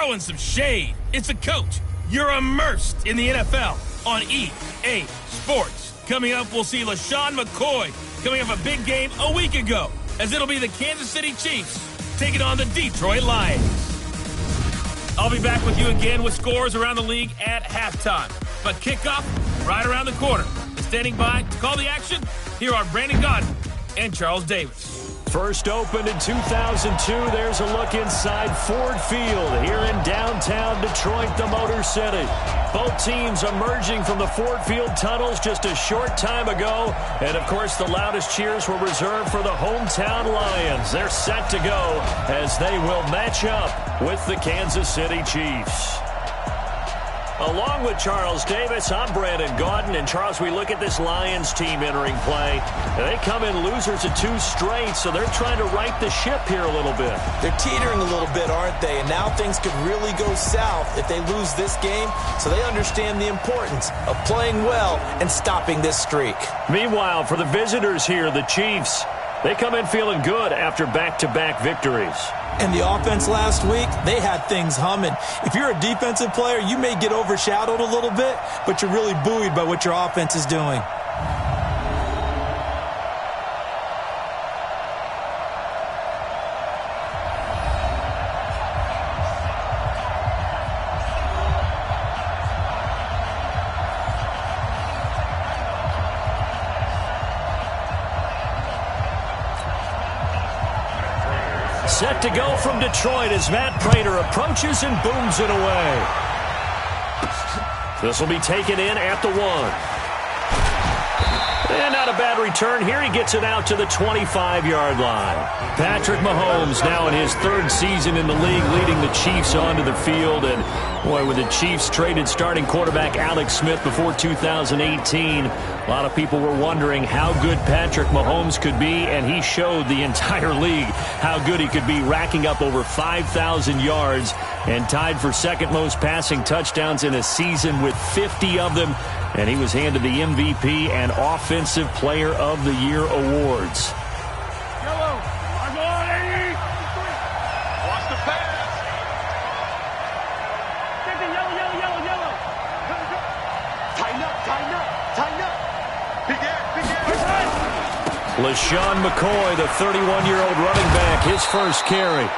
throwing some shade. It's a coach. You're immersed in the NFL on EA Sports. Coming up, we'll see LaShawn McCoy coming off a big game a week ago, as it'll be the Kansas City Chiefs taking on the Detroit Lions. I'll be back with you again with scores around the league at halftime. But kickoff right around the corner. Standing by to call the action, here are Brandon Gaudin and Charles Davis. First opened in 2002, there's a look inside Ford Field here in downtown Detroit, the Motor City. Both teams emerging from the Ford Field tunnels just a short time ago. And, of course, the loudest cheers were reserved for the hometown Lions. They're set to go as they will match up with the Kansas City Chiefs. Along with Charles Davis, I'm Brandon Gaudin. And, Charles, we look at this Lions team entering play. They come in losers of 2 straight, so they're trying to right the ship here a little bit. They're teetering a little bit, aren't they? And now things could really go south if they lose this game. So they understand the importance of playing well and stopping this streak. Meanwhile, for the visitors here, the Chiefs, they come in feeling good after back-to-back victories. And the offense last week, they had things humming. If you're a defensive player, you may get overshadowed a little bit, but you're really buoyed by what your offense is doing. Set to go from Detroit as Matt Prater approaches and booms it away. This will be taken in at the 1. And not a bad return here. He gets it out to the 25-yard line. Patrick Mahomes now in his 3rd season in the league, leading the Chiefs onto the field. And, boy, with the Chiefs traded starting quarterback Alex Smith before 2018, a lot of people were wondering how good Patrick Mahomes could be, and he showed the entire league how good he could be, racking up over 5,000 yards and tied for 2nd most passing touchdowns in a season with 50 of them. And he was handed the MVP and Offensive Player of the Year awards. Yellow. I'm on, 80. Watch the pass. Take the yellow. Tighten up. Big air. LaShawn McCoy, the 31-year-old running back, his first carry.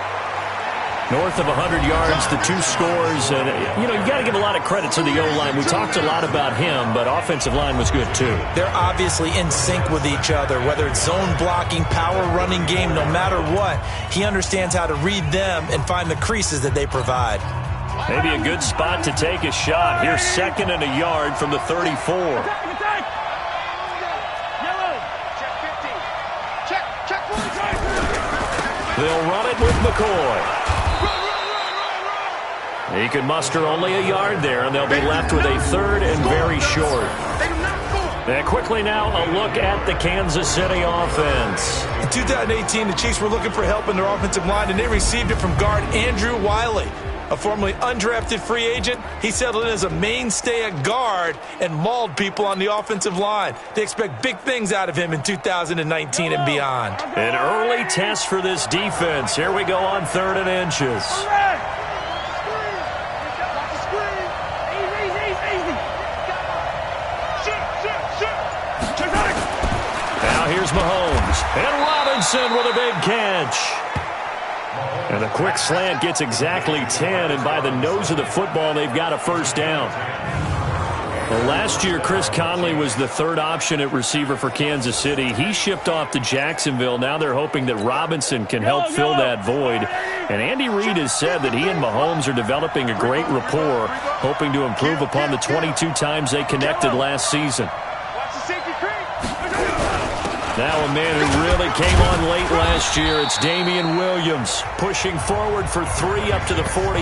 North of 100 yards, the 2 scores. And, you got to give a lot of credit to the O-line. We talked a lot about him, but offensive line was good, too. They're obviously in sync with each other, whether it's zone blocking, power running game, no matter what. He understands how to read them and find the creases that they provide. Maybe a good spot to take a shot. Here's 2nd and a yard from the 34. They'll run it with McCoy. He can muster only a yard there, and they'll be left with a 3rd and very short. And quickly now, a look at the Kansas City offense. In 2018, the Chiefs were looking for help in their offensive line, and they received it from guard Andrew Wiley, a formerly undrafted free agent. He settled in as a mainstay at guard and mauled people on the offensive line. They expect big things out of him in 2019 and beyond. An early test for this defense. Here we go on 3rd and inches. Here's Mahomes. And Robinson with a big catch. And a quick slant gets exactly 10. And by the nose of the football, they've got a first down. Well, last year, Chris Conley was the 3rd option at receiver for Kansas City. He shipped off to Jacksonville. Now they're hoping that Robinson can help fill that void. And Andy Reid has said that he and Mahomes are developing a great rapport, hoping to improve upon the 22 times they connected last season. Now a man who really came on late last year, it's Damian Williams, pushing forward for 3 up to the 48.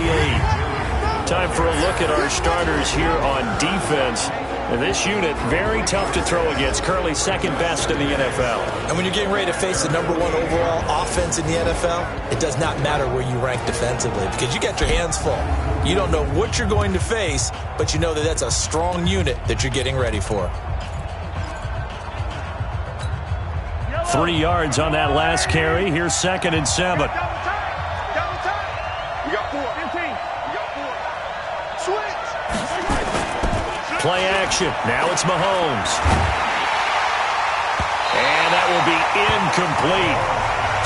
Time for a look at our starters here on defense. And this unit, very tough to throw against, currently 2nd best in the NFL. And when you're getting ready to face the #1 overall offense in the NFL, it does not matter where you rank defensively because you got your hands full. You don't know what you're going to face, but you know that that's a strong unit that you're getting ready for. 3 yards on that last carry. Here's 2nd and 7. We got 4. 15. Play action. Now it's Mahomes. And that will be incomplete.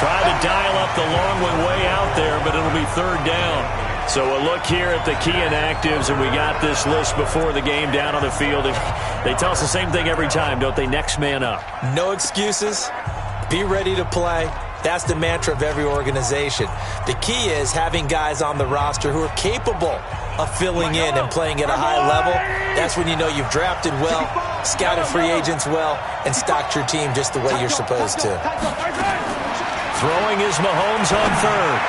Tried to dial up the long way out there, but it'll be third down. So a look here at the key inactives, and we got this list before the game down on the field. They tell us the same thing every time, don't they? Next man up. No excuses. Be ready to play. That's the mantra of every organization. The key is having guys on the roster who are capable of filling in and playing at a high level. That's when you know you've drafted well, scouted free agents well, and stocked your team just the way you're supposed to. Throwing is Mahomes on third.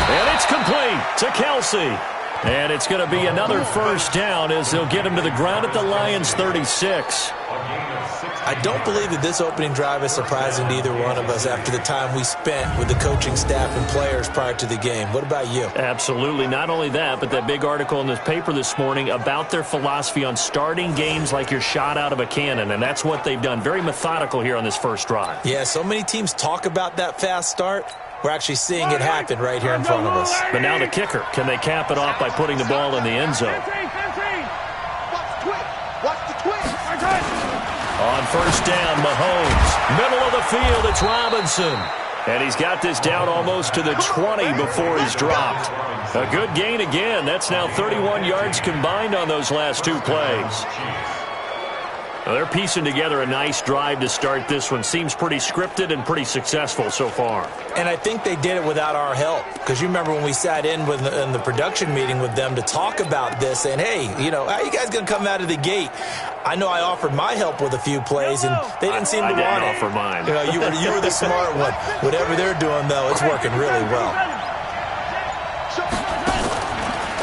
And it's complete to Kelsey. And it's going to be another first down as they'll get him to the ground at the Lions' 36. I don't believe that this opening drive is surprising to either one of us after the time we spent with the coaching staff and players prior to the game. What about you? Absolutely. Not only that, but that big article in the paper this morning about their philosophy on starting games like you're shot out of a cannon, and that's what they've done. Very methodical here on this first drive. Yeah, so many teams talk about that fast start. We're actually seeing it happen right here in front of us. But now the kicker. Can they cap it off by putting the ball in the end zone? On first down, Mahomes. Middle of the field, it's Robinson. And he's got this down almost to the 20 before he's dropped. A good gain again. That's now 31 yards combined on those last two plays. Well, they're piecing together a nice drive to start this one. Seems pretty scripted and pretty successful so far. And I think they did it without our help. Because you remember when we sat in the production meeting with them to talk about this, saying, hey, you know, how are you guys going to come out of the gate? I know I offered my help with a few plays, and they didn't seem to want it. I didn't offer mine. You know, you were the smart one. Whatever they're doing, though, it's working really well.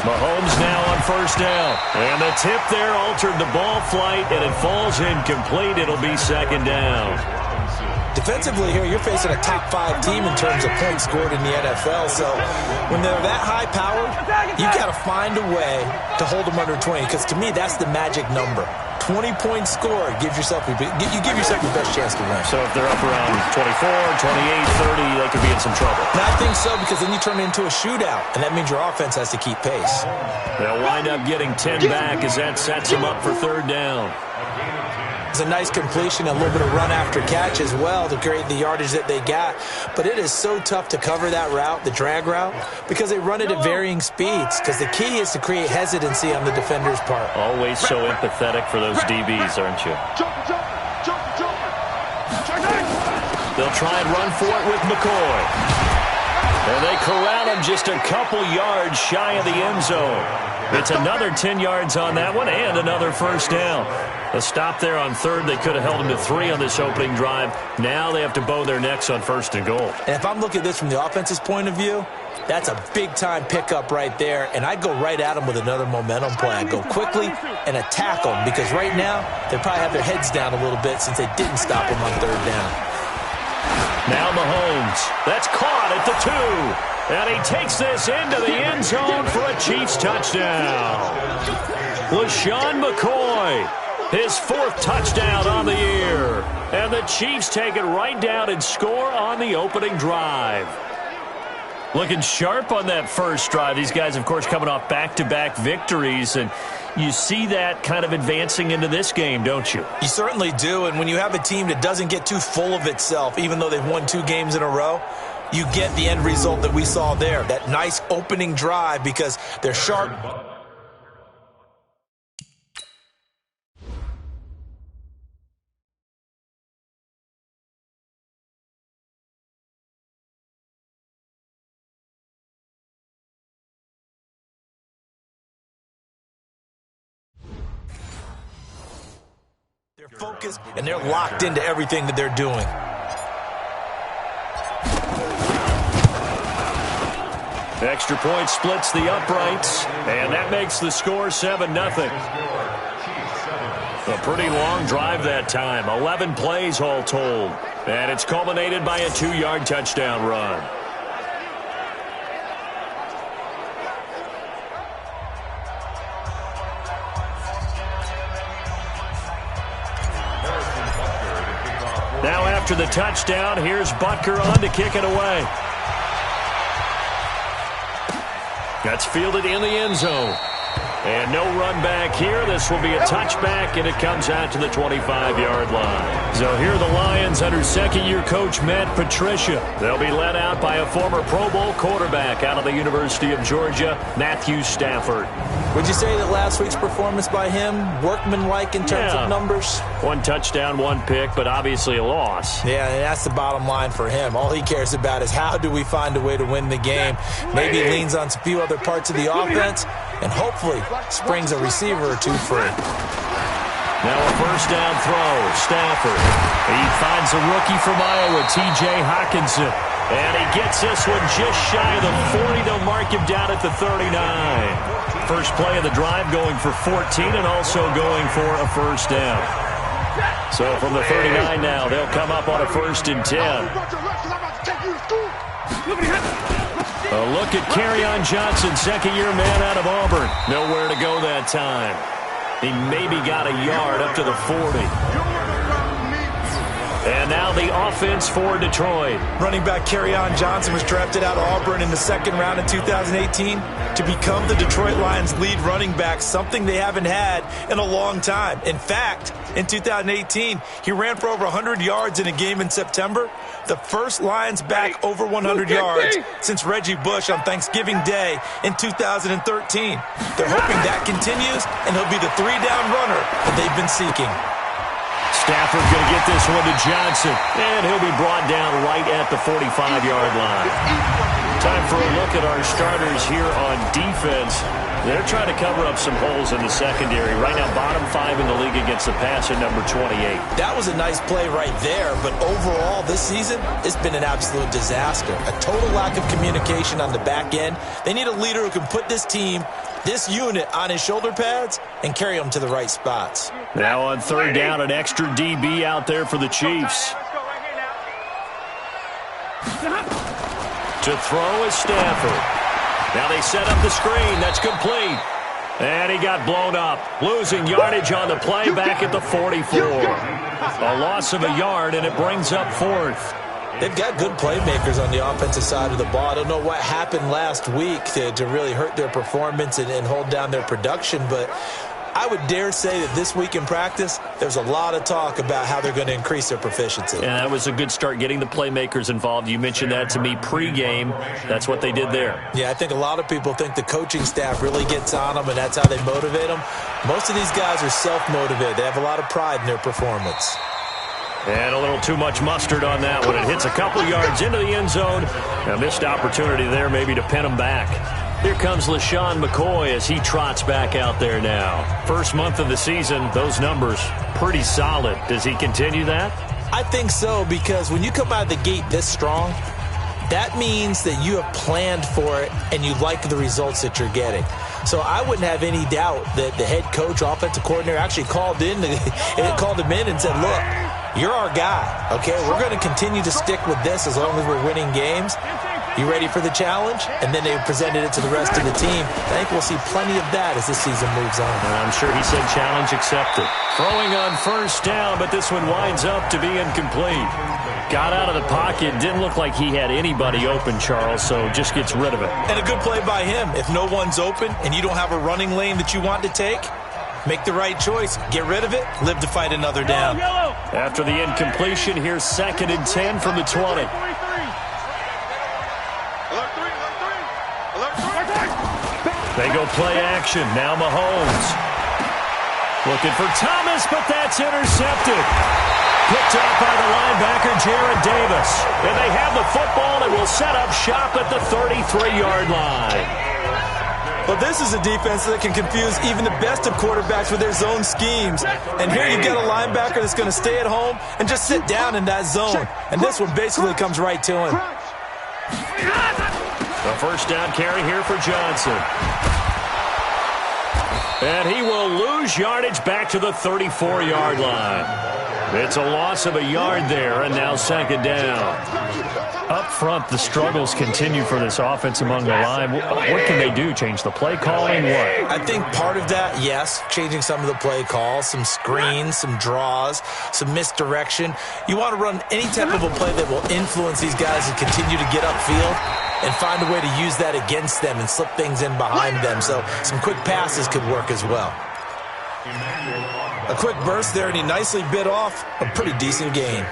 Mahomes now on first down. And the tip there altered the ball flight, and it falls incomplete. It'll be second down. Defensively here, you're facing a top-5 team in terms of points scored in the NFL. So when they're that high-powered, you've got to find a way to hold them under 20. Because to me, that's the magic number. 20 points scored gives yourself you give yourself the best chance to win. So if they're up around 24, 28, 30, they could be in some trouble. And I think so, because then you turn it into a shootout, and that means your offense has to keep pace. They'll wind up getting 10 back as that sets them up for third down. It's a nice completion, a little bit of run after catch as well to create the yardage that they got. But it is so tough to cover that route, the drag route, because they run it at varying speeds. Because the key is to create hesitancy on the defender's part. Always so empathetic for those DBs, aren't you? They'll try and run for it with McCoy. And they corral him just a couple yards shy of the end zone. It's another 10 yards on that one and another first down. A stop there on third. They could have held him to 3 on this opening drive. Now they have to bow their necks on first and goal. And if I'm looking at this from the offense's point of view, that's a big-time pickup right there. And I'd go right at them with another momentum play. I'd go quickly and attack them because right now they probably have their heads down a little bit since they didn't stop them on third down. Now Mahomes. That's caught at the 2. And he takes this into the end zone for a Chiefs touchdown. LeSean McCoy, his 4th touchdown on the year. And the Chiefs take it right down and score on the opening drive. Looking sharp on that first drive. These guys, of course, coming off back-to-back victories. And you see that kind of advancing into this game, don't you? You certainly do. And when you have a team that doesn't get too full of itself, even though they've won 2 games in a row, you get the end result that we saw there, that nice opening drive because they're sharp. They're focused and they're locked into everything that they're doing. Extra point splits the uprights, and that makes the score 7-0. A pretty long drive that time, 11 plays all told, and it's culminated by a 2-yard touchdown run. Now after the touchdown, here's Butker on to kick it away. That's fielded in the end zone. And no run back here. This will be a touchback, and it comes out to the 25-yard line. So here are the Lions under second-year coach Matt Patricia. They'll be led out by a former Pro Bowl quarterback out of the University of Georgia, Matthew Stafford. Would you say that last week's performance by him, workmanlike in terms of numbers? 1 touchdown, 1 pick, but obviously a loss. Yeah, and that's the bottom line for him. All he cares about is how do we find a way to win the game. Maybe he leans on a few other parts of the offense and hopefully springs a receiver or two free. Now a first down throw. Stafford. He finds a rookie from Iowa, T.J. Hockenson. And he gets this one just shy of the 40. They'll mark him down at the 39. First play of the drive going for 14 and also going for a first down. So from the 39 now, they'll come up on a 1st and 10. A look at Kerryon Johnson, second-year man out of Auburn. Nowhere to go that time. He maybe got a yard up to the 40. And now the offense for Detroit. Running back Kerryon Johnson was drafted out of Auburn in the 2nd round in 2018 to become the Detroit Lions' lead running back, something they haven't had in a long time. In fact, in 2018, he ran for over 100 yards in a game in September, the first Lions back over 100 yards since Reggie Bush on Thanksgiving Day in 2013. They're hoping that continues, and he'll be the 3-down runner that they've been seeking. Stafford going to get this one to Johnson, and he'll be brought down right at the 45-yard line. Time for a look at our starters here on defense. They're trying to cover up some holes in the secondary. Right now, bottom 5 in the league against the pass at number 28. That was a nice play right there, but overall this season, it's been an absolute disaster. A total lack of communication on the back end. They need a leader who can put this team, this unit, on his shoulder pads and carry them to the right spots. Now on 3rd down, an extra DB out there for the Chiefs. To throw is Stafford. Now they set up the screen. That's complete. And he got blown up. Losing yardage on the play back at the 44. A loss of a yard, and it brings up 4th. They've got good playmakers on the offensive side of the ball. I don't know what happened last week to really hurt their performance and hold down their production, but I would dare say that this week in practice, there's a lot of talk about how they're going to increase their proficiency. And that was a good start, getting the playmakers involved. You mentioned that to me pregame. That's what they did there. Yeah, I think a lot of people think the coaching staff really gets on them, and that's how they motivate them. Most of these guys are self-motivated. They have a lot of pride in their performance. And a little too much mustard on that one. It hits a couple yards into the end zone. A missed opportunity there maybe to pin them back. Here comes LaShawn McCoy as he trots back out there now. First month of the season, those numbers pretty solid. Does he continue that? I think so, because when you come out of the gate this strong, that means that you have planned for it and you like the results that you're getting. So I wouldn't have any doubt that the head coach, offensive coordinator, actually called him in and said, look, you're our guy, okay? We're going to continue to stick with this as long as we're winning games. You ready for the challenge? And then they presented it to the rest of the team. I think we'll see plenty of that as this season moves on. And I'm sure he said challenge accepted. Throwing on first down, but this one winds up to be incomplete. Got out of the pocket. Didn't look like he had anybody open, Charles, so just gets rid of it. And a good play by him. If no one's open and you don't have a running lane that you want to take, make the right choice. Get rid of it. Live to fight another down. After the incompletion, here's 2nd and 10 from the 20. They go play action. Now Mahomes. Looking for Thomas, but that's intercepted. Picked up by the linebacker, Jared Davis. And they have the football and will set up shop at the 33-yard line. Well, this is a defense that can confuse even the best of quarterbacks with their zone schemes. And here you get a linebacker that's going to stay at home and just sit down in that zone. And this one basically comes right to him. The first down carry here for Johnson. And he will lose yardage back to the 34-yard line. It's a loss of a yard there, and now 2nd down. Up front, the struggles continue for this offense among the line. What can they do? Change the play calling? What? I think part of that, yes, changing some of the play calls, some screens, some draws, some misdirection. You want to run any type of a play that will influence these guys and continue to get upfield. and find a way to use that against them and slip things in behind them. So some quick passes could work as well. A quick burst there, and he nicely bit off a pretty decent gain.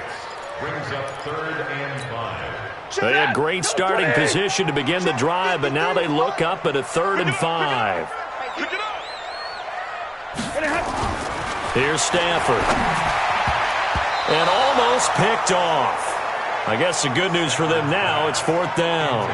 Brings up 3rd and 5. They had great starting position to begin the drive, but now they look up at a 3rd and 5. Here's Stafford. And almost picked off. I guess the good news for them now, it's 4th down.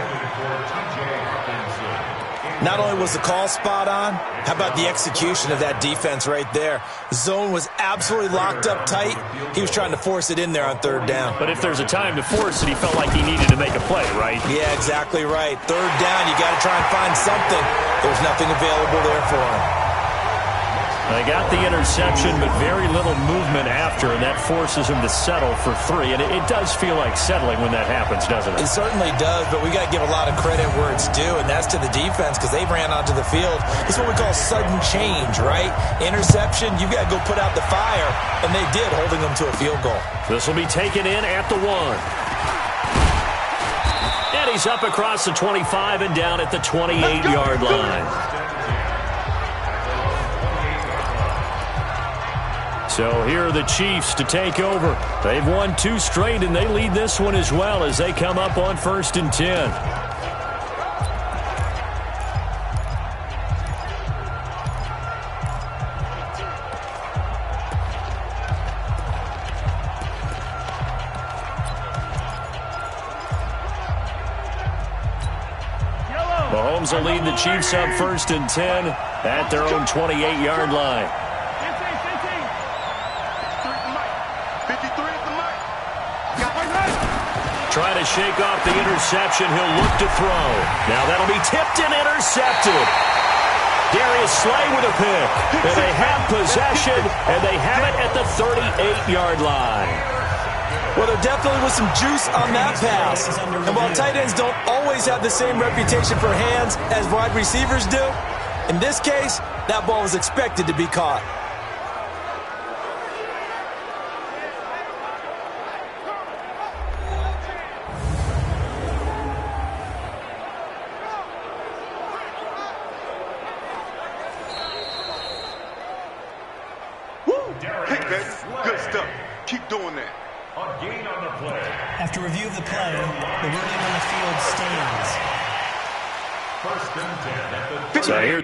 Not only was the call spot on, how about the execution of that defense right there? Zone was absolutely locked up tight. He was trying to force it in there on 3rd down. But if there's a time to force it, he felt like he needed to make a play, right? Yeah, exactly right. 3rd down, you got to try and find something. There's nothing available there for him. They got the interception, but very little movement after, and that forces him to settle for 3. And it does feel like settling when that happens, doesn't it? It certainly does, but we got to give a lot of credit where it's due, and that's to the defense because they ran onto the field. It's what we call sudden change, right? Interception, you got to go put out the fire, and they did, holding them to a field goal. This will be taken in at the 1. And he's up across the 25 and down at the 28-yard line. So here are the Chiefs to take over. They've won 2 straight, and they lead this one as well as they come up on 1st and 10. Mahomes will lead the Chiefs up 1st and 10 at their own 28-yard line. Trying to shake off the interception. He'll look to throw. Now that'll be tipped and intercepted. Darius Slay with a pick. And they have possession, and they have it at the 38-yard line. Well, there definitely was some juice on that pass. And while tight ends don't always have the same reputation for hands as wide receivers do, in this case, that ball was expected to be caught. Good stuff. Keep doing that. A gain on the play. After review of the play, the ruling on the field stands. 1st and 10 at the 30. So here.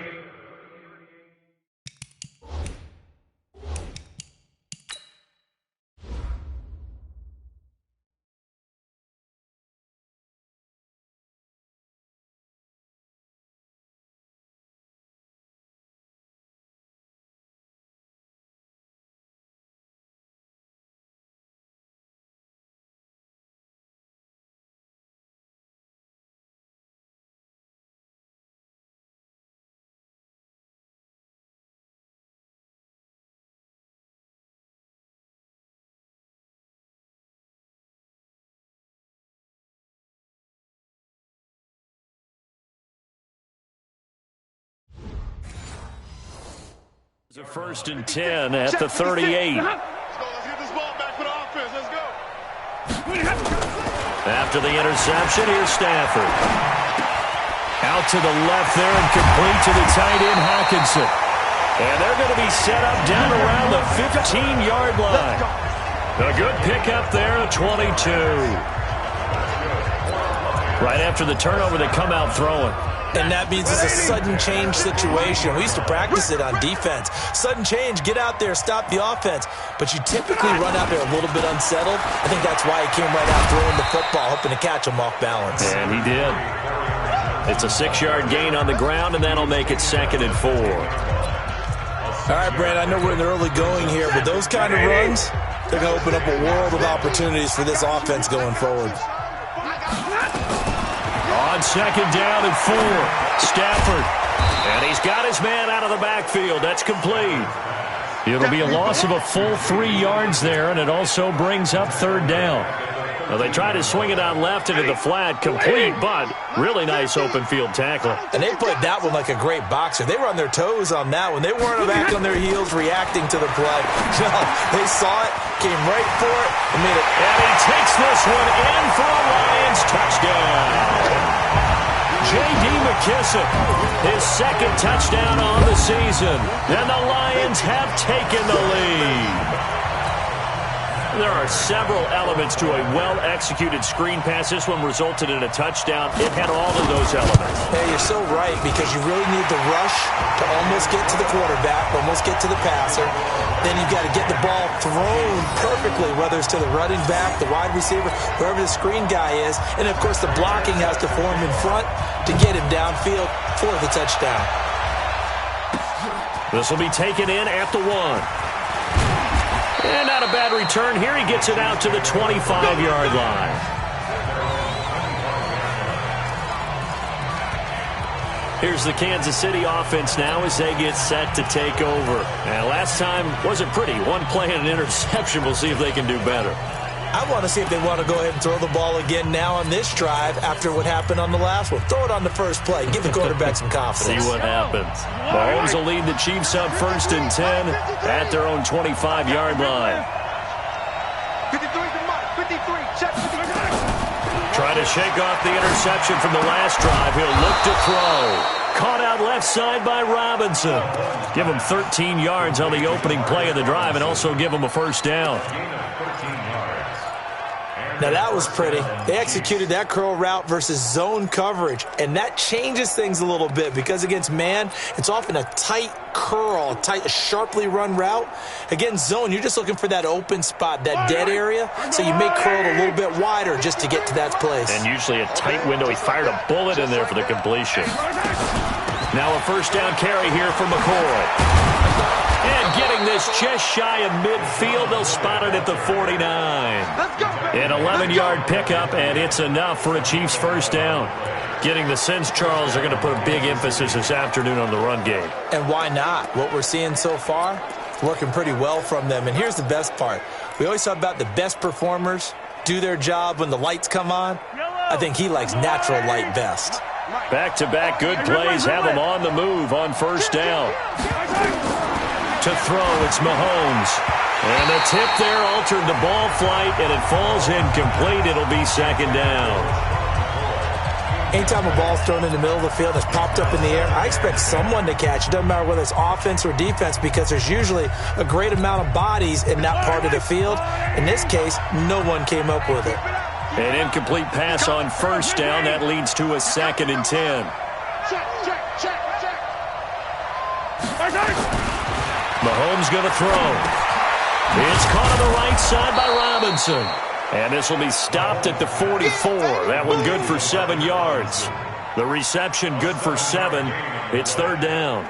It's a 1st and 10 at the 38. Let's get this ball back for the offense. Let's go. After the interception, here's Stafford. Out to the left there and complete to the tight end, Hockenson. And they're going to be set up down around the 15-yard line. A good pickup there at 22. Right after the turnover, they come out throwing. And that means it's a sudden change situation. We used to practice it on defense. Sudden change, get out there, stop the offense. But you typically run out there a little bit unsettled. I think that's why he came right out throwing the football, hoping to catch him off balance. And he did. It's a 6-yard gain on the ground, and that'll make it 2nd and 4. All right, Brand, I know we're in the early going here, but those kind of runs, they're going to open up a world of opportunities for this offense going forward. On 2nd down and 4, Stafford. And he's got his man out of the backfield. That's complete. It'll be a loss of a full 3 yards there, and it also brings up 3rd down. Well, they try to swing it out left into the flat, complete, but really nice open field tackle. And they played that one like a great boxer. They were on their toes on that one. They weren't back on their heels reacting to the play. No, they saw it, came right for it, and made it. And he takes this one in for a Lions touchdown. J.D. McKissic, his second touchdown on the season. And the Lions have taken the lead. There are several elements to a well-executed screen pass. This one resulted in a touchdown. It had all of those elements. Hey, you're so right, because you really need the rush to almost get to the quarterback, almost get to the passer. Then you've got to get the ball thrown perfectly, whether it's to the running back, the wide receiver, whoever the screen guy is. And, of course, the blocking has to form in front to get him downfield for the touchdown. This will be taken in at the 1. And not a bad return here. He gets it out to the 25-yard line. Here's the Kansas City offense now as they get set to take over. Now, last time wasn't pretty. One play and an interception. We'll see if they can do better. I want to see if they want to go ahead and throw the ball again now on this drive after what happened on the last one. Throw it on the first play. Give the quarterback some confidence. See what happens. Mahomes will lead the Chiefs up 1st and 10 at their own 25-yard line. 53 to Mike. 53. Check 53. Try to shake off the interception from the last drive. He'll look to throw. Caught out left side by Robinson. Give him 13 yards on the opening play of the drive and also give him a first down. Now, that was pretty. They executed that curl route versus zone coverage, and that changes things a little bit because against man, it's often a tight curl, a sharply run route. Against zone, you're just looking for that open spot, that dead area, so you may curl it a little bit wider just to get to that place. And usually a tight window. He fired a bullet in there for the completion. Now a first down carry here for McCoy. And getting this just shy of midfield, they'll spot it at the 49. An 11-yard pickup, and it's enough for a Chiefs first down. Getting the sense, Charles, they're going to put a big emphasis this afternoon on the run game. And why not? What we're seeing so far, working pretty well from them. And here's the best part. We always talk about the best performers do their job when the lights come on. I think he likes natural light best. Back-to-back good plays have him on the move on first down. To throw, it's Mahomes. And the tip there altered the ball flight, and it falls incomplete. It'll be second down. Anytime a ball's thrown in the middle of the field and it's popped up in the air, I expect someone to catch it. Doesn't matter whether it's offense or defense, because there's usually a great amount of bodies in that part of the field. In this case, no one came up with it. An incomplete pass on first down. That leads to a 2nd and 10. Mahomes going to throw. It's caught on the right side by Robinson. And this will be stopped at the 44. That one good for 7 yards. The reception good for 7. It's third down.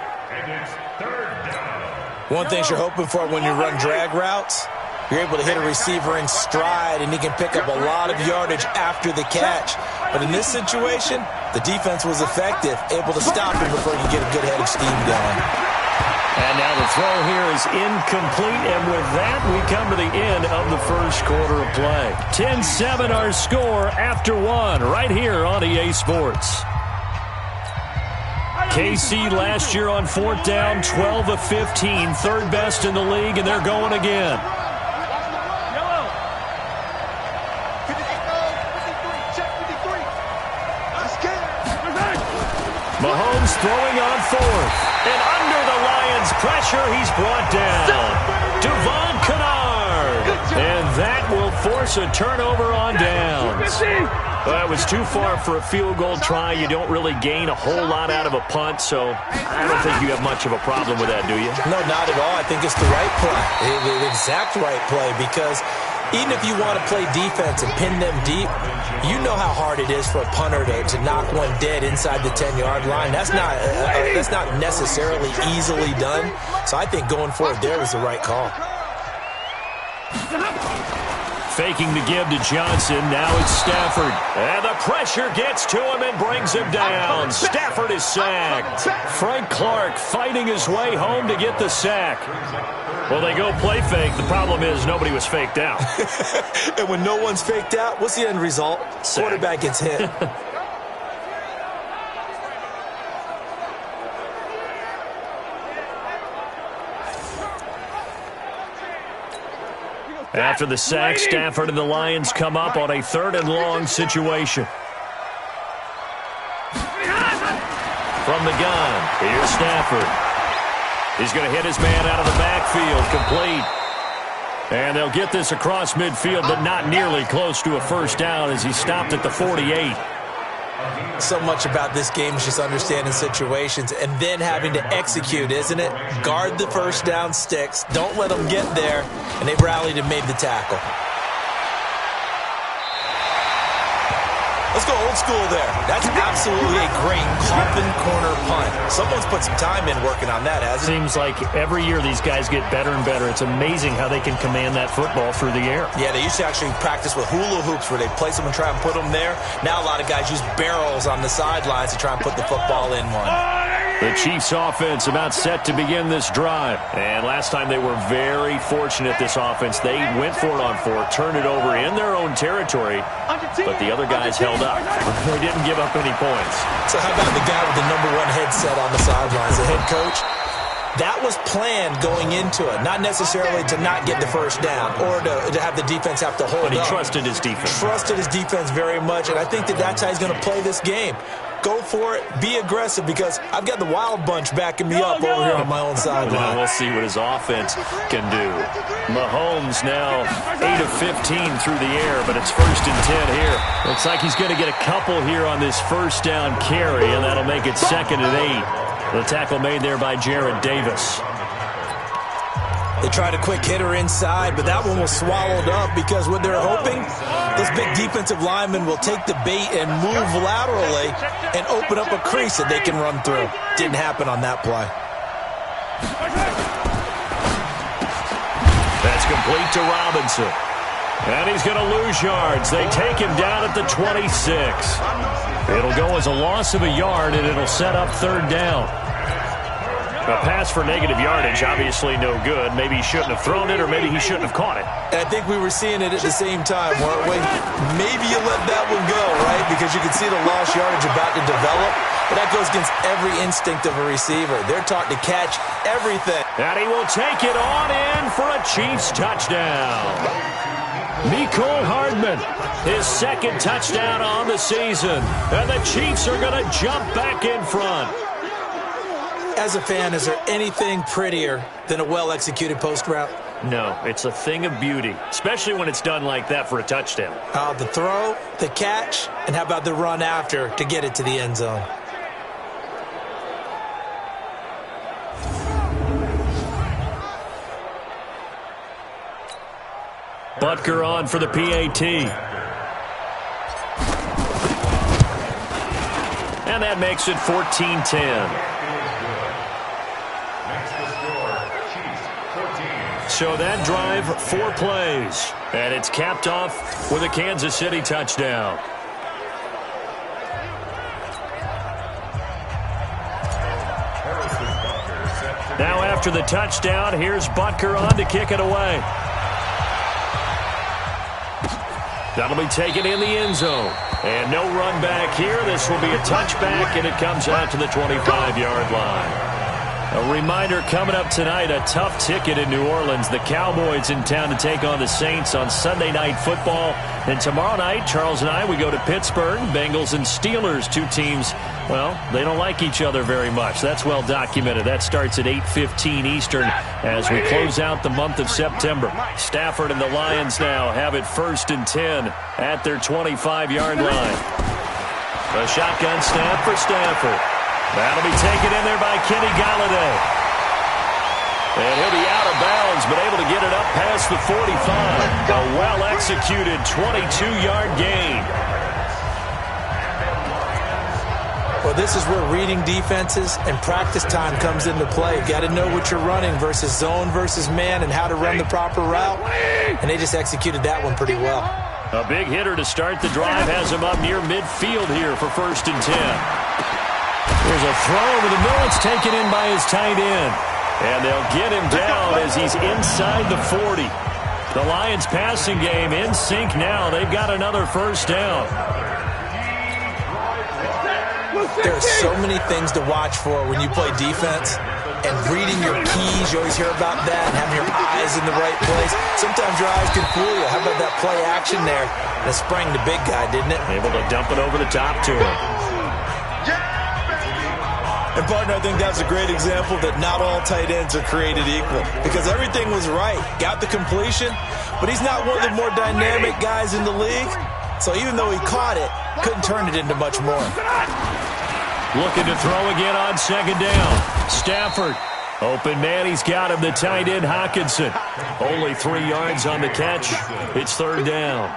One thing you're hoping for when you run drag routes, you're able to hit a receiver in stride, and he can pick up a lot of yardage after the catch. But in this situation, the defense was effective, able to stop him before you get a good head of steam going. And now the throw here is incomplete, and with that, we come to the end of the first quarter of play. 10-7 our score after 1 right here on EA Sports. KC last year on 4th down, 12 of 15, third best in the league, and they're going again. Mahomes throwing on 4th. And under the Lions' pressure, he's brought down. Devon Kennard. And that will force a turnover on downs. Well, it was too far for a field goal try. You don't really gain a whole lot out of a punt, so I don't think you have much of a problem with that, do you? No, not at all. I think it's the right play, the exact right play, because even if you want to play defense and pin them deep, you know how hard it is for a punter to knock one dead inside the 10-yard line. That's not necessarily easily done. So I think going forward there was the right call. Faking the give to Johnson. Now it's Stafford. And the pressure gets to him and brings him down. Stafford is sacked. Frank Clark fighting his way home to get the sack. Well, they go play fake. The problem is nobody was faked out. And when no one's faked out, what's the end result? Sack. Quarterback gets hit. After the sack, Stafford and the Lions come up on a 3rd and long situation. from the gun. Here's Stafford. He's going to hit his man out of the backfield. Complete. And they'll get this across midfield, but not nearly close to a first down as he stopped at the 48. So much about this game is just understanding situations and then having to execute, isn't it? Guard the first down sticks. Don't let them get there. And they rallied and made the tackle. Let's go old school there. That's absolutely a great coffin corner punt. Someone's put some time in working on that, hasn't it? Seems like every year these guys get better and better. It's amazing how they can command that football through the air. Yeah, they used to actually practice with hula hoops where they place them and try and put them there. Now a lot of guys use barrels on the sidelines to try and put the football in one. The Chiefs offense about set to begin this drive. And last time they were very fortunate, this offense. They went for it on fourth, turned it over in their own territory, but the other guys held up. They didn't give up any points. So how about the guy with the #1 headset on the sidelines, the head coach? That was planned going into it, not necessarily to not get the first down or to have the defense have to hold up. But he trusted his defense. Trusted his defense very much, and I think that's how he's going to play this game. Go for it. Be aggressive because I've got the Wild Bunch backing me up over here on my own sideline. Well, we'll see what his offense can do. Mahomes now 8 of 15 through the air, but it's 1st and 10 here. Looks like he's going to get a couple here on this first down carry, and that'll make it 2nd and 8. The tackle made there by Jared Davis. They tried a quick hitter inside, but that one was swallowed up because what they're hoping, this big defensive lineman will take the bait and move laterally and open up a crease that they can run through. Didn't happen on that play. That's complete to Robinson. And he's going to lose yards. They take him down at the 26. It'll go as a loss of a yard, and it'll set up 3rd down. A pass for negative yardage, obviously no good. Maybe he shouldn't have thrown it, or maybe he shouldn't have caught it. And I think we were seeing it at the same time, weren't we? Maybe you let that one go, right? Because you can see the lost yardage about to develop. But that goes against every instinct of a receiver. They're taught to catch everything. And he will take it on in for a Chiefs touchdown. Mecole Hardman, his 2nd touchdown on the season. And the Chiefs are going to jump back in front. As a fan, is there anything prettier than a well-executed post route? No, it's a thing of beauty, especially when it's done like that for a touchdown. The throw, the catch, and how about the run after to get it to the end zone? Butker on for the PAT. And that makes it 14-10. So that drive, 4 plays. And it's capped off with a Kansas City touchdown. Now after the touchdown, here's Butker on to kick it away. That'll be taken in the end zone. And no run back here. This will be a touchback, and it comes out to the 25-yard line. A reminder coming up tonight, a tough ticket in New Orleans. The Cowboys in town to take on the Saints on Sunday Night Football. And tomorrow night, Charles and I, we go to Pittsburgh. Bengals and Steelers, 2 teams, well, they don't like each other very much. That's well documented. That starts at 8:15 Eastern as we close out the month of September. Stafford and the Lions now have it 1st and 10 at their 25-yard line. A shotgun snap for Stafford. That'll be taken in there by Kenny Golladay. And he'll be out of bounds, but able to get it up past the 45. A well-executed 22-yard gain. Well, this is where reading defenses and practice time comes into play. You've got to know what you're running versus zone versus man and how to run the proper route. And they just executed that one pretty well. A big hitter to start the drive has him up near midfield here for 1st and 10. There's a throw over the middle. It's taken in by his tight end. And they'll get him down as he's inside the 40. The Lions passing game in sync now. They've got another 1st down. There are so many things to watch for when you play defense. And reading your keys, you always hear about that, and having your eyes in the right place. Sometimes your eyes can fool you. How about that play action there? And it sprang the big guy, didn't it? Able to dump it over the top to him. And, partner, I think that's a great example that not all tight ends are created equal because everything was right. Got the completion, but he's not one of the more dynamic guys in the league. So even though he caught it, couldn't turn it into much more. Looking to throw again on second down. Stafford. Open man, he's got him, the tight end, Hockenson. Only 3 yards on the catch. It's third down.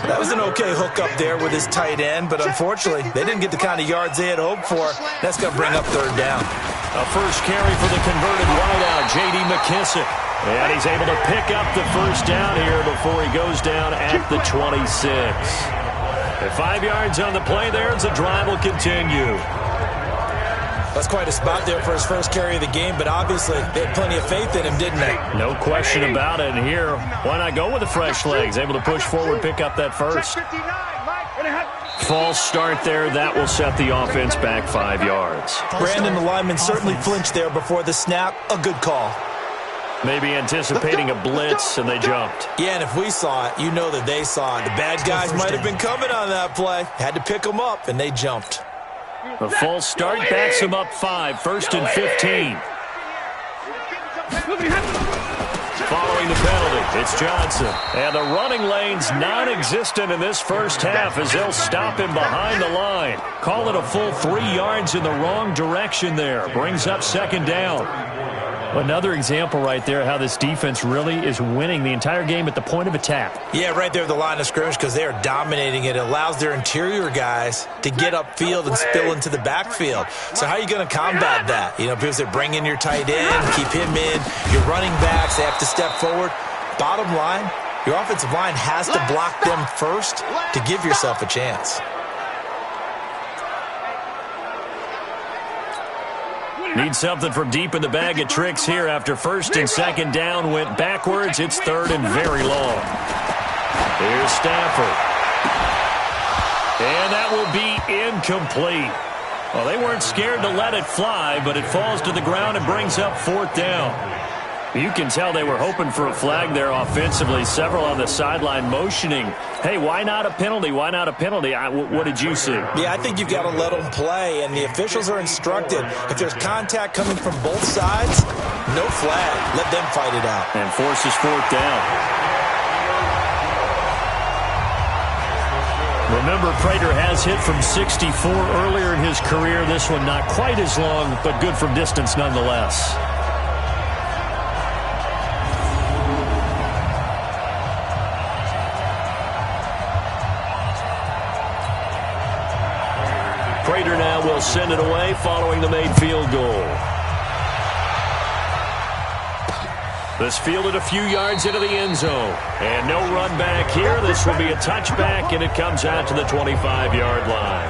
That was an okay hook up there with his tight end, but unfortunately, they didn't get the kind of yards they had hoped for. That's going to bring up third down. A first carry for the converted wideout, J.D. McKissic. And he's able to pick up the first down here before he goes down at the 26. At 5 yards on the play there, as the drive will continue. That's quite a spot there for his first carry of the game, but obviously they had plenty of faith in him, didn't they? No question about it. And here, why not go with the fresh legs? Able to push forward, pick up that first. False start there. That will set the offense back 5 yards. Brandon, the lineman, certainly flinched there before the snap. A good call. Maybe anticipating a blitz, and they jumped. Yeah, and if we saw it, you know that they saw it. The bad guys might have been coming on that play. Had to pick them up, and they jumped. The false start backs him up 5, first and 15. Following the penalty, it's Johnson. And the running lane's non-existent in this first half as they'll stop him behind the line. Call it a full 3 yards in the wrong direction there. Brings up second down. Another example right there how this defense really is winning the entire game at the point of attack. Yeah, right there at the line of scrimmage because they are dominating it. It allows their interior guys to get upfield and spill into the backfield. So how are you going to combat that? You know, because they bring in your tight end, keep him in. Your running backs, they have to step forward. Bottom line, your offensive line has to block them first to give yourself a chance. Need something from deep in the bag of tricks here after first and second down went backwards. It's third and very long. Here's Stafford. And that will be incomplete. Well, they weren't scared to let it fly, but it falls to the ground and brings up fourth down. You can tell they were hoping for a flag there offensively. Several on the sideline motioning, hey, why not a penalty? Why not a penalty? What did you see? Yeah, I think you've got to let them play, and the officials are instructed. If there's contact coming from both sides, no flag. Let them fight it out. And forces fourth down. Remember, Prater has hit from 64 earlier in his career. This one not quite as long, but good from distance nonetheless. Prater now will send it away following the made field goal. This fielded a few yards into the end zone. And no run back here. This will be a touchback, and it comes out to the 25-yard line.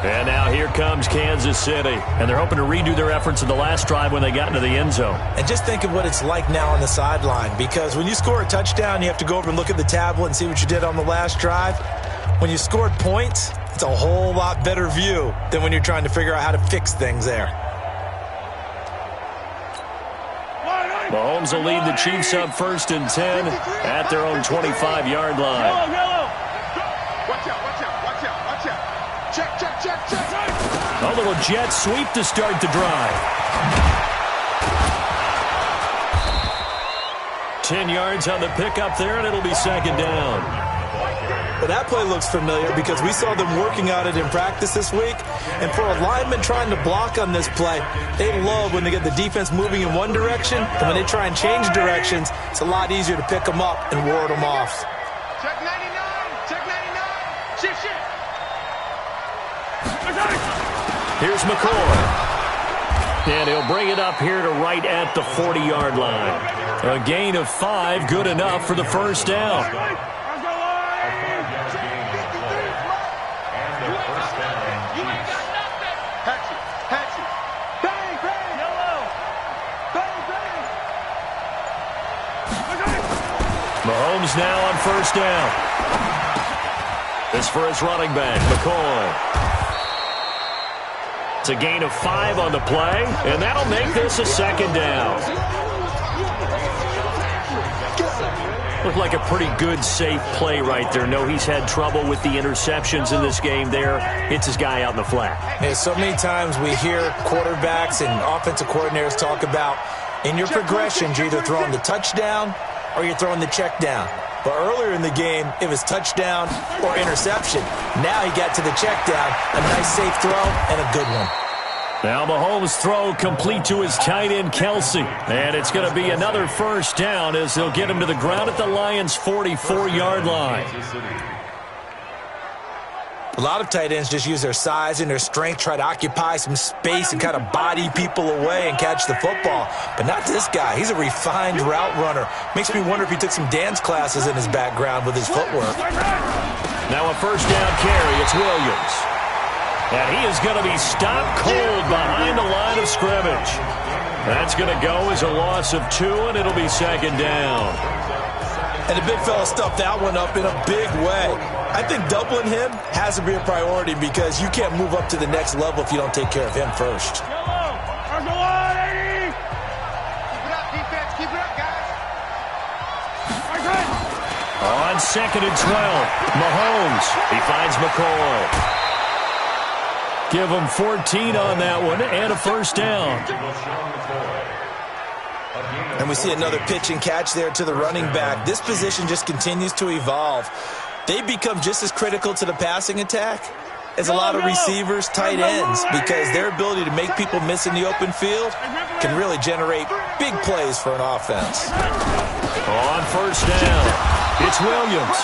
And now here comes Kansas City. And they're hoping to redo their efforts in the last drive when they got into the end zone. And just think of what it's like now on the sideline. Because when you score a touchdown, you have to go over and look at the tablet and see what you did on the last drive. When you scored points, it's a whole lot better view than when you're trying to figure out how to fix things there. Mahomes will lead the Chiefs up first and 10 at their own 25-yard line. Watch out, watch out, watch out, watch out. Check, check, check, check. A little jet sweep to start the drive. 10 yards on the pickup there, and it'll be second down. Well, that play looks familiar because we saw them working on it in practice this week. And for a lineman trying to block on this play, they love when they get the defense moving in one direction. And when they try and change directions, it's a lot easier to pick them up and ward them off. Check 99, check 99. Shift, shift. Here's McCoy. And he'll bring it up here to right at the 40-yard line. A gain of 5, good enough for the first down. Mahomes now on first down. This for his running back, McCoy. It's a gain of 5 on the play, and that'll make this a second down. Looked like a pretty good, safe play right there. No, he's had trouble with the interceptions in this game there. Hits his guy out in the flat. Hey, so many times we hear quarterbacks and offensive coordinators talk about in your progressions, you're either throwing the touchdown or you're throwing the check down. But earlier in the game, it was touchdown or interception. Now he got to the check down, a nice safe throw and a good one. Now Mahomes' throw complete to his tight end, Kelsey. And it's going to be another first down as they'll get him to the ground at the Lions' 44-yard line. A lot of tight ends just use their size and their strength, try to occupy some space and kind of body people away and catch the football. But not this guy. He's a refined route runner. Makes me wonder if he took some dance classes in his background with his footwork. Now a first down carry. It's Williams. And he is going to be stopped cold behind the line of scrimmage. That's going to go as a loss of 2, and it'll be second down. And the big fella stuffed that one up in a big way. I think doubling him has to be a priority because you can't move up to the next level if you don't take care of him first. Keep it up, defense. Keep it up, guys. On second and 12, Mahomes. He finds McCoy. Give him 14 on that one and a first down. And we see another pitch and catch there to the running back. This position just continues to evolve. They become just as critical to the passing attack as a lot of receivers, tight ends, because their ability to make people miss in the open field can really generate big plays for an offense. On first down, it's Williams.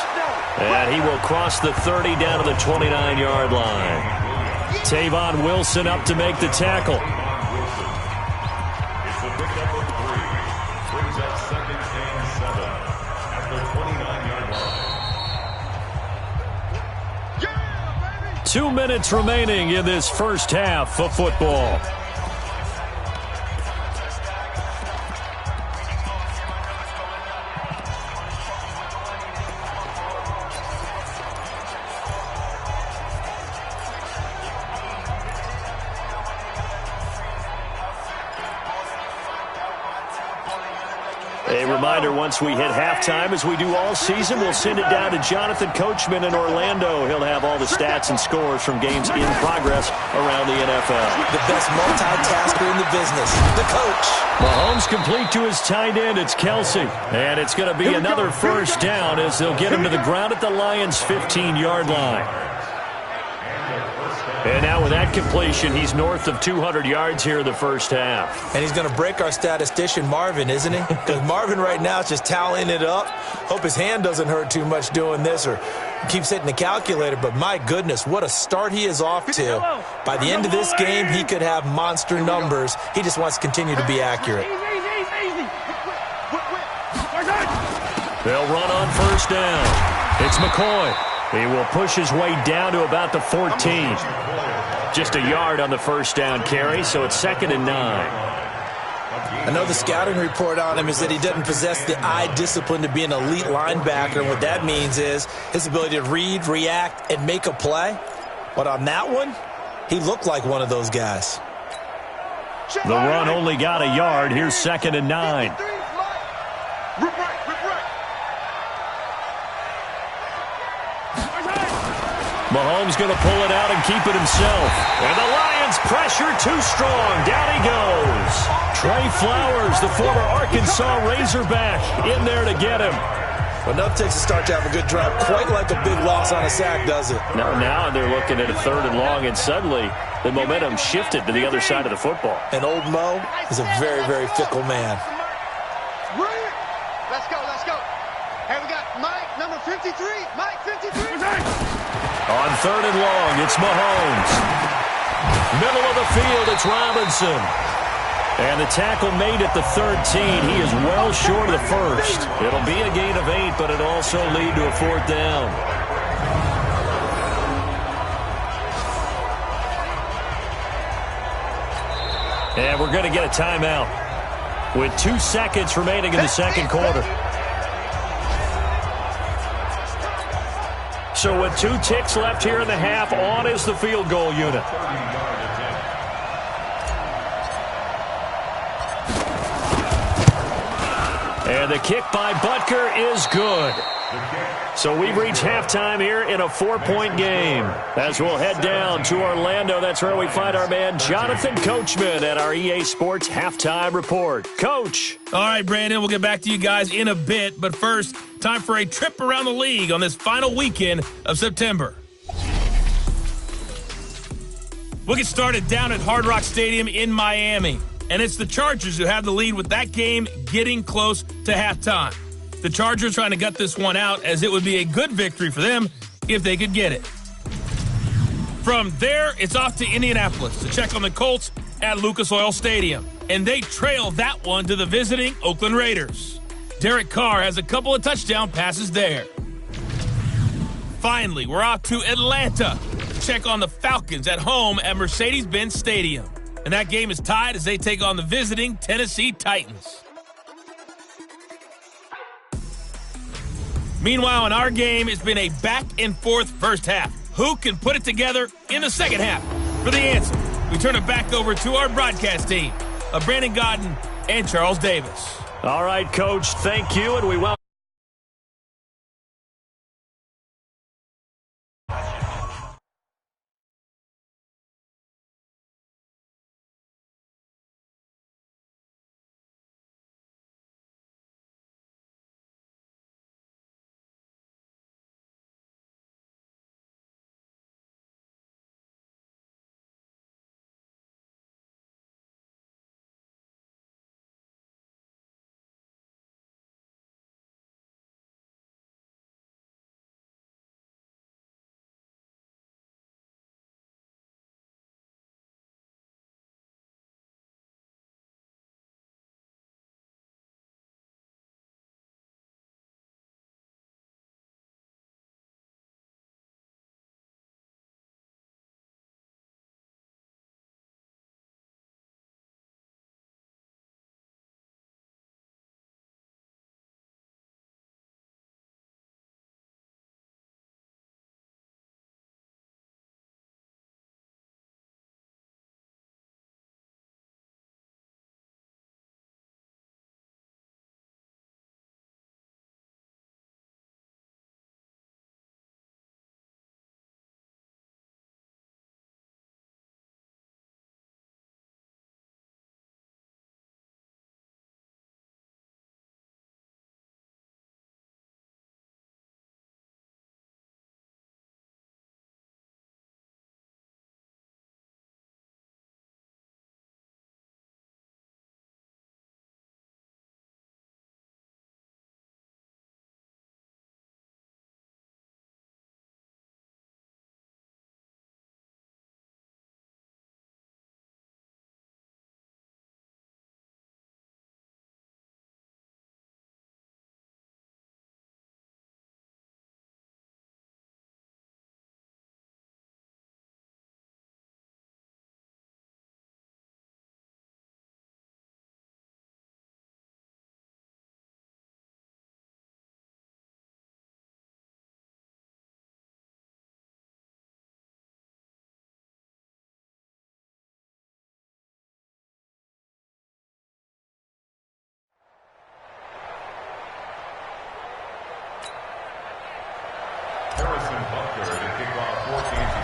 And he will cross the 30 down to the 29-yard line. Tavon Wilson up to make the tackle. It's a pickup of 3. Brings up second and 7 at the 29-yard line. 2 minutes remaining in this first half of football. A reminder, once we hit halftime, as we do all season, we'll send it down to Jonathan Coachman in Orlando. He'll have all the stats and scores from games in progress around the NFL. The best multitasker in the business, the coach. Mahomes complete to his tight end. It's Kelsey. And it's going to be another first down as they'll get him to the ground at the Lions' 15-yard line. And now with that completion, he's north of 200 yards here in the first half. And he's going to break our statistician, Marvin, isn't he? Because Marvin right now is just tallying it up. Hope his hand doesn't hurt too much doing this or keeps hitting the calculator. But my goodness, what a start he is off to. By the end of this game, he could have monster numbers. He just wants to continue to be accurate. They'll run on first down. It's McCoy. He will push his way down to about the 14. Just a yard on the first down carry, so it's second and 9. I know the scouting report on him is that he doesn't possess the eye discipline to be an elite linebacker. And what that means is his ability to read, react, and make a play. But on that one, he looked like one of those guys. The run only got a yard. Here's second and 9. Mahomes going to pull it out and keep it himself. And the Lions pressure too strong. Down he goes. Trey Flowers, the former Arkansas Razorback, in there to get him. Well, enough takes a start to have a good drive. Quite like a big loss on a sack, does it? Now they're looking at a third and long, and suddenly the momentum shifted to the other side of the football. And old Mo is a very, very fickle man. Let's go. Hey, we got Mike, number 53. Mike, 53. On third and long, it's Mahomes. Middle of the field, it's Robinson. And the tackle made at the 13. He is well short of the first. It'll be a gain of 8, but it'll also lead to a fourth down. And we're going to get a timeout with 2 seconds remaining in the second quarter. So with 2 ticks left here in the half, on is the field goal unit. And the kick by Butker is good. So we've reached halftime here in a 4-point game. As we'll head down to Orlando, that's where we find our man Jonathan Coachman at our EA Sports Halftime Report. Coach. All right, Brandon, we'll get back to you guys in a bit. But first, time for a trip around the league on this final weekend of September. We'll get started down at Hard Rock Stadium in Miami. And it's the Chargers who have the lead with that game getting close to halftime. The Chargers trying to gut this one out, as it would be a good victory for them if they could get it. From there, it's off to Indianapolis to check on the Colts at Lucas Oil Stadium. And they trail that one to the visiting Oakland Raiders. Derek Carr has a couple of touchdown passes there. Finally, we're off to Atlanta to check on the Falcons at home at Mercedes-Benz Stadium. And that game is tied as they take on the visiting Tennessee Titans. Meanwhile, in our game, it's been a back-and-forth first half. Who can put it together in the second half? For the answer, we turn it back over to our broadcast team of Brandon Gaudin and Charles Davis. All right, Coach, thank you, and we welcome.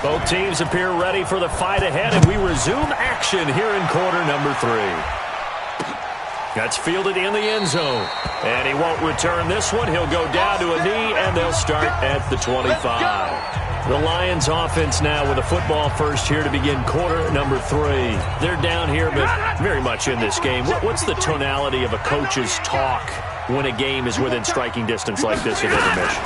Both teams appear ready for the fight ahead, and we resume action here in quarter number 3. That's fielded in the end zone. And he won't return this one. He'll go down to a knee, and they'll start at the 25. The Lions offense now with a football first here to begin quarter number 3. They're down here, but very much in this game. What's the tonality of a coach's talk when a game is within striking distance like this at intermission?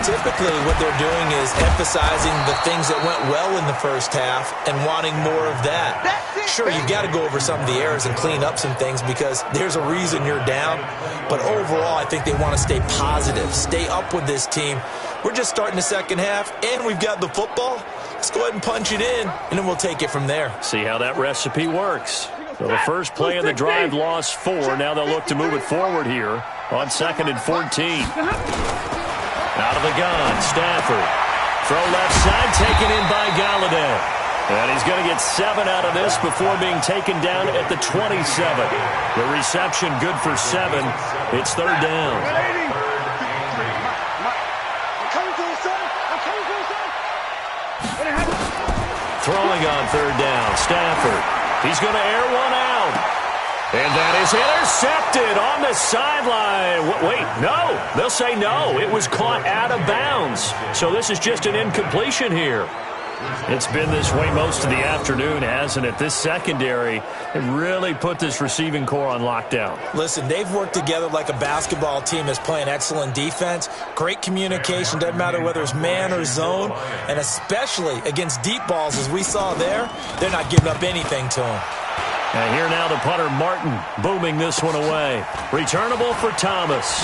Typically, what they're doing is emphasizing the things that went well in the first half and wanting more of that. Sure, you've got to go over some of the errors and clean up some things because there's a reason you're down. But overall, I think they want to stay positive, stay up with this team. We're just starting the second half, and we've got the football. Let's go ahead and punch it in, and then we'll take it from there. See how that recipe works. So the first play of the drive lost 4. Now they'll look to move it forward here on 2nd and 14. Out of the gun, Stafford. Throw left side, taken in by Galladay. And he's going to get 7 out of this before being taken down at the 27. The reception good for 7. It's third down. Throwing on third down, Stafford. He's going to air one out. And that is intercepted on the sideline. Wait, no. They'll say no. It was caught out of bounds. So this is just an incompletion here. It's been this way most of the afternoon, hasn't it? This secondary really put this receiving core on lockdown. Listen, they've worked together like a basketball team that's playing excellent defense. Great communication, doesn't matter whether it's man or zone. And especially against deep balls, as we saw there, they're not giving up anything to them. And here now the punter, Martin, booming this one away. Returnable for Thomas.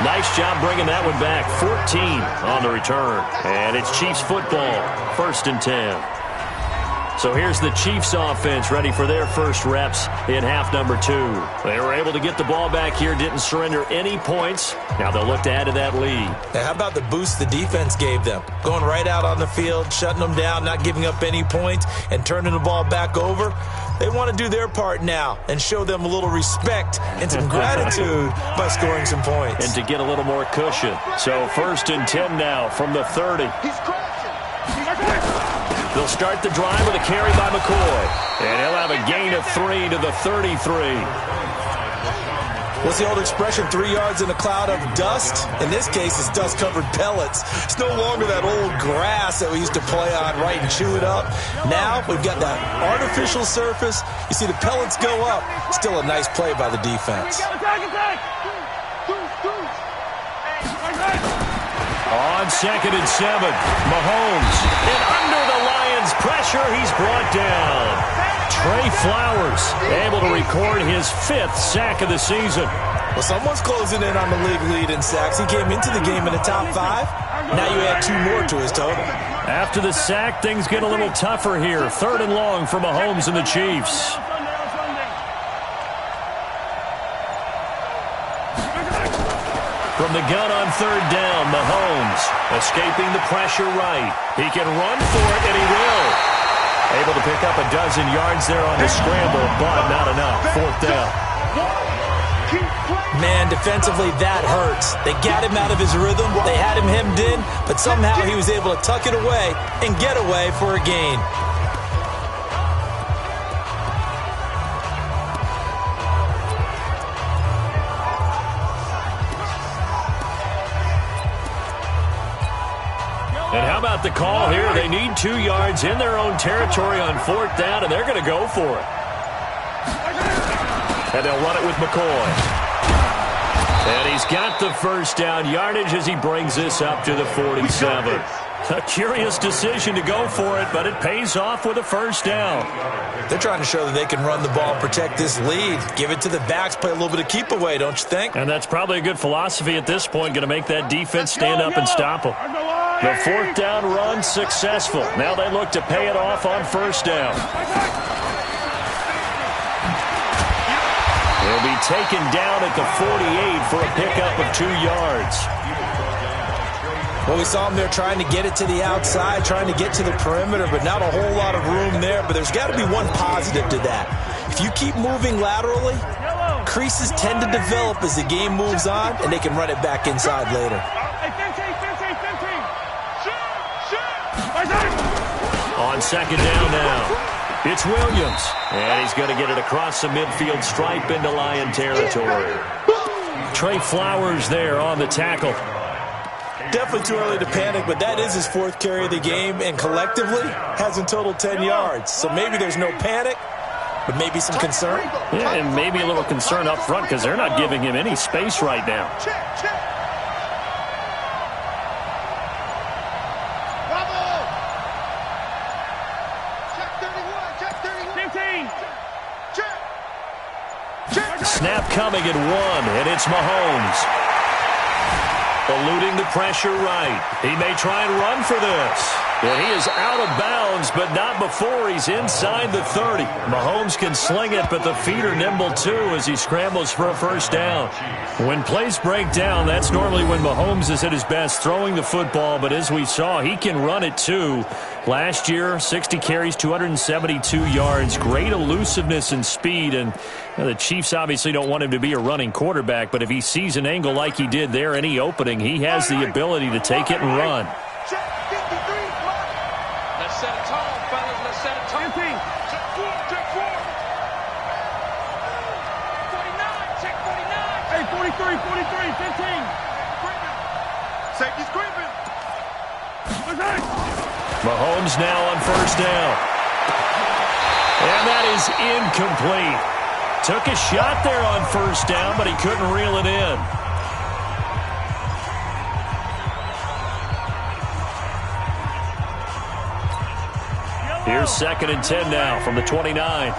Nice job bringing that one back. 14 on the return. And it's Chiefs football. 1st and 10. So here's the Chiefs offense ready for their first reps in half number 2. They were able to get the ball back here, didn't surrender any points. Now they'll look to add to that lead. Now, how about the boost the defense gave them? Going right out on the field, shutting them down, not giving up any points, and turning the ball back over. They want to do their part now and show them a little respect and some gratitude by scoring some points. And to get a little more cushion. So 1st and 10 now from the 30. They'll start the drive with a carry by McCoy. And he'll have a gain of 3 to the 33. What's the old expression, 3 yards in a cloud of dust? In this case, it's dust-covered pellets. It's no longer that old grass that we used to play on, right, and chew it up. Now we've got that artificial surface. You see the pellets go up. Still a nice play by the defense. On 2nd and 7, Mahomes. And under the Lions' pressure, he's brought down. Trey Flowers able to record his 5th sack of the season. Well, someone's closing in on the league lead in sacks. He came into the game in the top 5. Now you add 2 more to his total. After the sack, things get a little tougher here. 3rd and long for Mahomes and the Chiefs. From the gun on 3rd down, Mahomes escaping the pressure right. He can run for it, and he will. Able to pick up a dozen yards there on the scramble, but not enough. 4th down. Man, defensively, that hurts. They got him out of his rhythm. They had him hemmed in, but somehow he was able to tuck it away and get away for a gain. And how about the call here? They need 2 yards in their own territory on 4th down, and they're going to go for it. And they'll run it with McCoy. And he's got the 1st down yardage as he brings this up to the 47. A curious decision to go for it, but it pays off with a 1st down. They're trying to show that they can run the ball, protect this lead, give it to the backs, play a little bit of keep away, don't you think? And that's probably a good philosophy at this point, going to make that defense stand up and stop them. The 4th down run successful. Now they look to pay it off on 1st down. He'll be taken down at the 48 for a pickup of 2 yards. Well, we saw him there trying to get it to the outside, trying to get to the perimeter, but not a whole lot of room there. But there's got to be one positive to that. If you keep moving laterally, creases tend to develop as the game moves on, and they can run it back inside later. On 2nd down now, it's Williams. And he's going to get it across the midfield stripe into Lion territory. Trey Flowers there on the tackle. Definitely too early to panic, but that is his 4th carry of the game, and collectively has in total 10 yards. So maybe there's no panic, but maybe some concern. Yeah, and maybe a little concern up front because they're not giving him any space right now. Snap coming at 1, and it's Mahomes. Eluding the pressure right. He may try and run for this. And he is out of bounds, but not before he's inside the 30. Mahomes can sling it, but the feet are nimble too as he scrambles for a first down. When plays break down, that's normally when Mahomes is at his best throwing the football, but as we saw, he can run it too. Last year, 60 carries, 272 yards, great elusiveness and speed, and the Chiefs obviously don't want him to be a running quarterback, but if he sees an angle like he did there, any opening, he has the ability to take it and run. Let's set a tone, fellas. Let's set a tone. Check 4. 49. Check 49. Hey, 43, 15. Safety's creeping. Mahomes now on first down. And that is incomplete. Took a shot there on first down, but he couldn't reel it in. Here's 2nd and 10 now from the 29. Attack!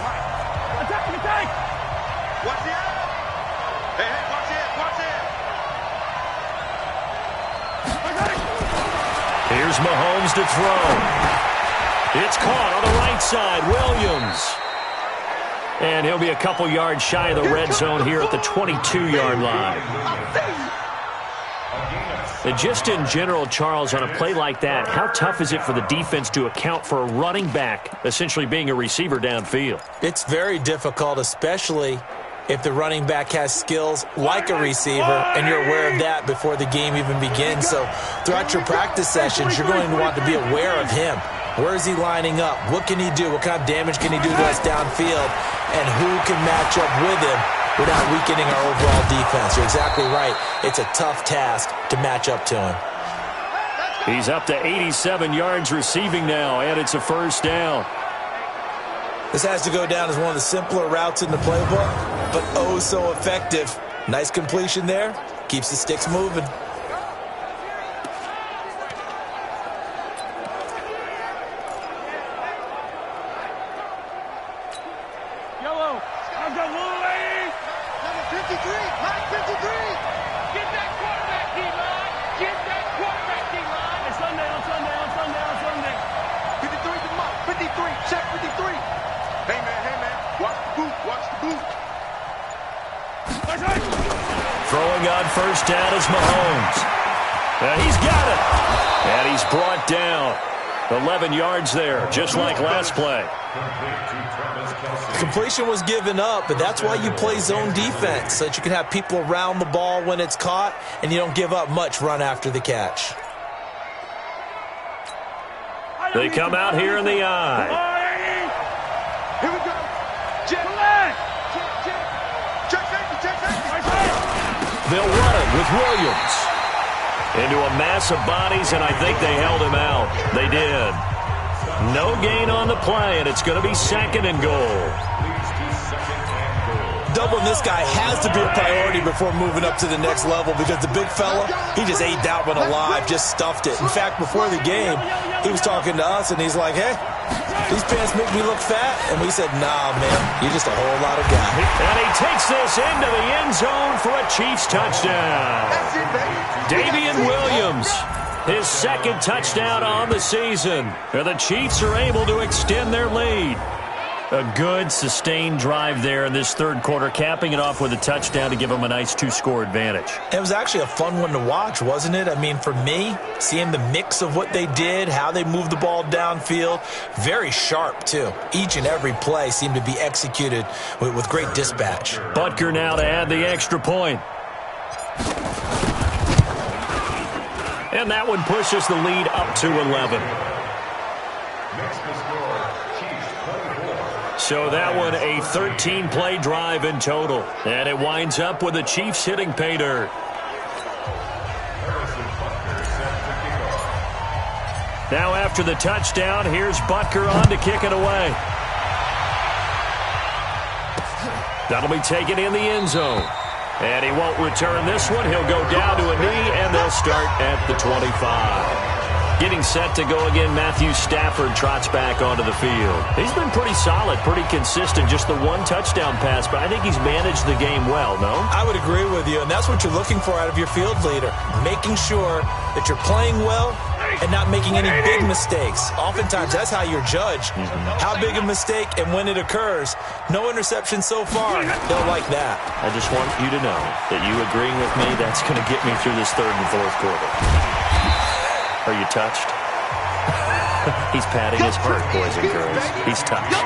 Watch the out. Hey, watch it. Here's Mahomes to throw. It's caught on the right side. Williams. And he'll be a couple yards shy of the red zone here at the 22-yard line. And just in general, Charles, on a play like that, how tough is it for the defense to account for a running back essentially being a receiver downfield? It's very difficult, especially if the running back has skills like a receiver, and you're aware of that before the game even begins. So throughout your practice sessions, you're going to want to be aware of him. Where is he lining up? What can he do? What kind of damage can he do to us downfield? And who can match up with him without weakening our overall defense? You're exactly right. It's a tough task to match up to him. He's up to 87 yards receiving now, and it's a first down. This has to go down as one of the simpler routes in the playbook, but oh so effective. Nice completion there. Keeps the sticks moving. Yellow. I've got little lady. Number 53. Line 53. Get that quarterback, D-line. Get that quarterback, D-line. Hey, Sunday. 53 to Mark. 53. Check 53. Hey, man. Watch the boot. Throwing on first down is Mahomes. And he's got it. And he's brought down. 11 yards there, just like last play. Completion was given up, but that's why you play zone defense, so that you can have people around the ball when it's caught, and you don't give up much run after the catch. They come out here in the eye. Here we go. Check safety. They'll run it with Williams. Into a mass of bodies, and I think they held him out. They did. No gain on the play, and it's going to be 2nd and goal. Doubling this guy has to be a priority before moving up to the next level, because the big fella, he just ate that one alive, just stuffed it. In fact, before the game, he was talking to us, and he's like, hey, these pants make me look fat. And we said, nah, man, you're just a whole lot of guy. And he takes this into the end zone for a Chiefs touchdown. Davian Williams, his 2nd touchdown on the season. And the Chiefs are able to extend their lead. A good, sustained drive there in this 3rd quarter, capping it off with a touchdown to give them a nice 2-score advantage. It was actually a fun one to watch, wasn't it? I mean, for me, seeing the mix of what they did, how they moved the ball downfield, very sharp, too. Each and every play seemed to be executed with great dispatch. Butker now to add the extra point. And that one pushes the lead up to 11. So that one a 13-play drive in total. And it winds up with the Chiefs hitting pay dirt. Now after the touchdown, here's Butker on to kick it away. That'll be taken in the end zone. And he won't return this one. He'll go down to a knee, and they'll start at the 25. Getting set to go again, Matthew Stafford trots back onto the field. He's been pretty solid, pretty consistent, just the one touchdown pass, but I think he's managed the game well, no? I would agree with you, and that's what you're looking for out of your field leader, making sure that you're playing well and not making any big mistakes. Oftentimes, that's how you're judged. How big a mistake and when it occurs. No interception so far. They'll like that. I just want you to know that you agreeing with me, that's going to get me through this third and fourth quarter. Are you touched? He's patting his heart, boys and girls. He's touched.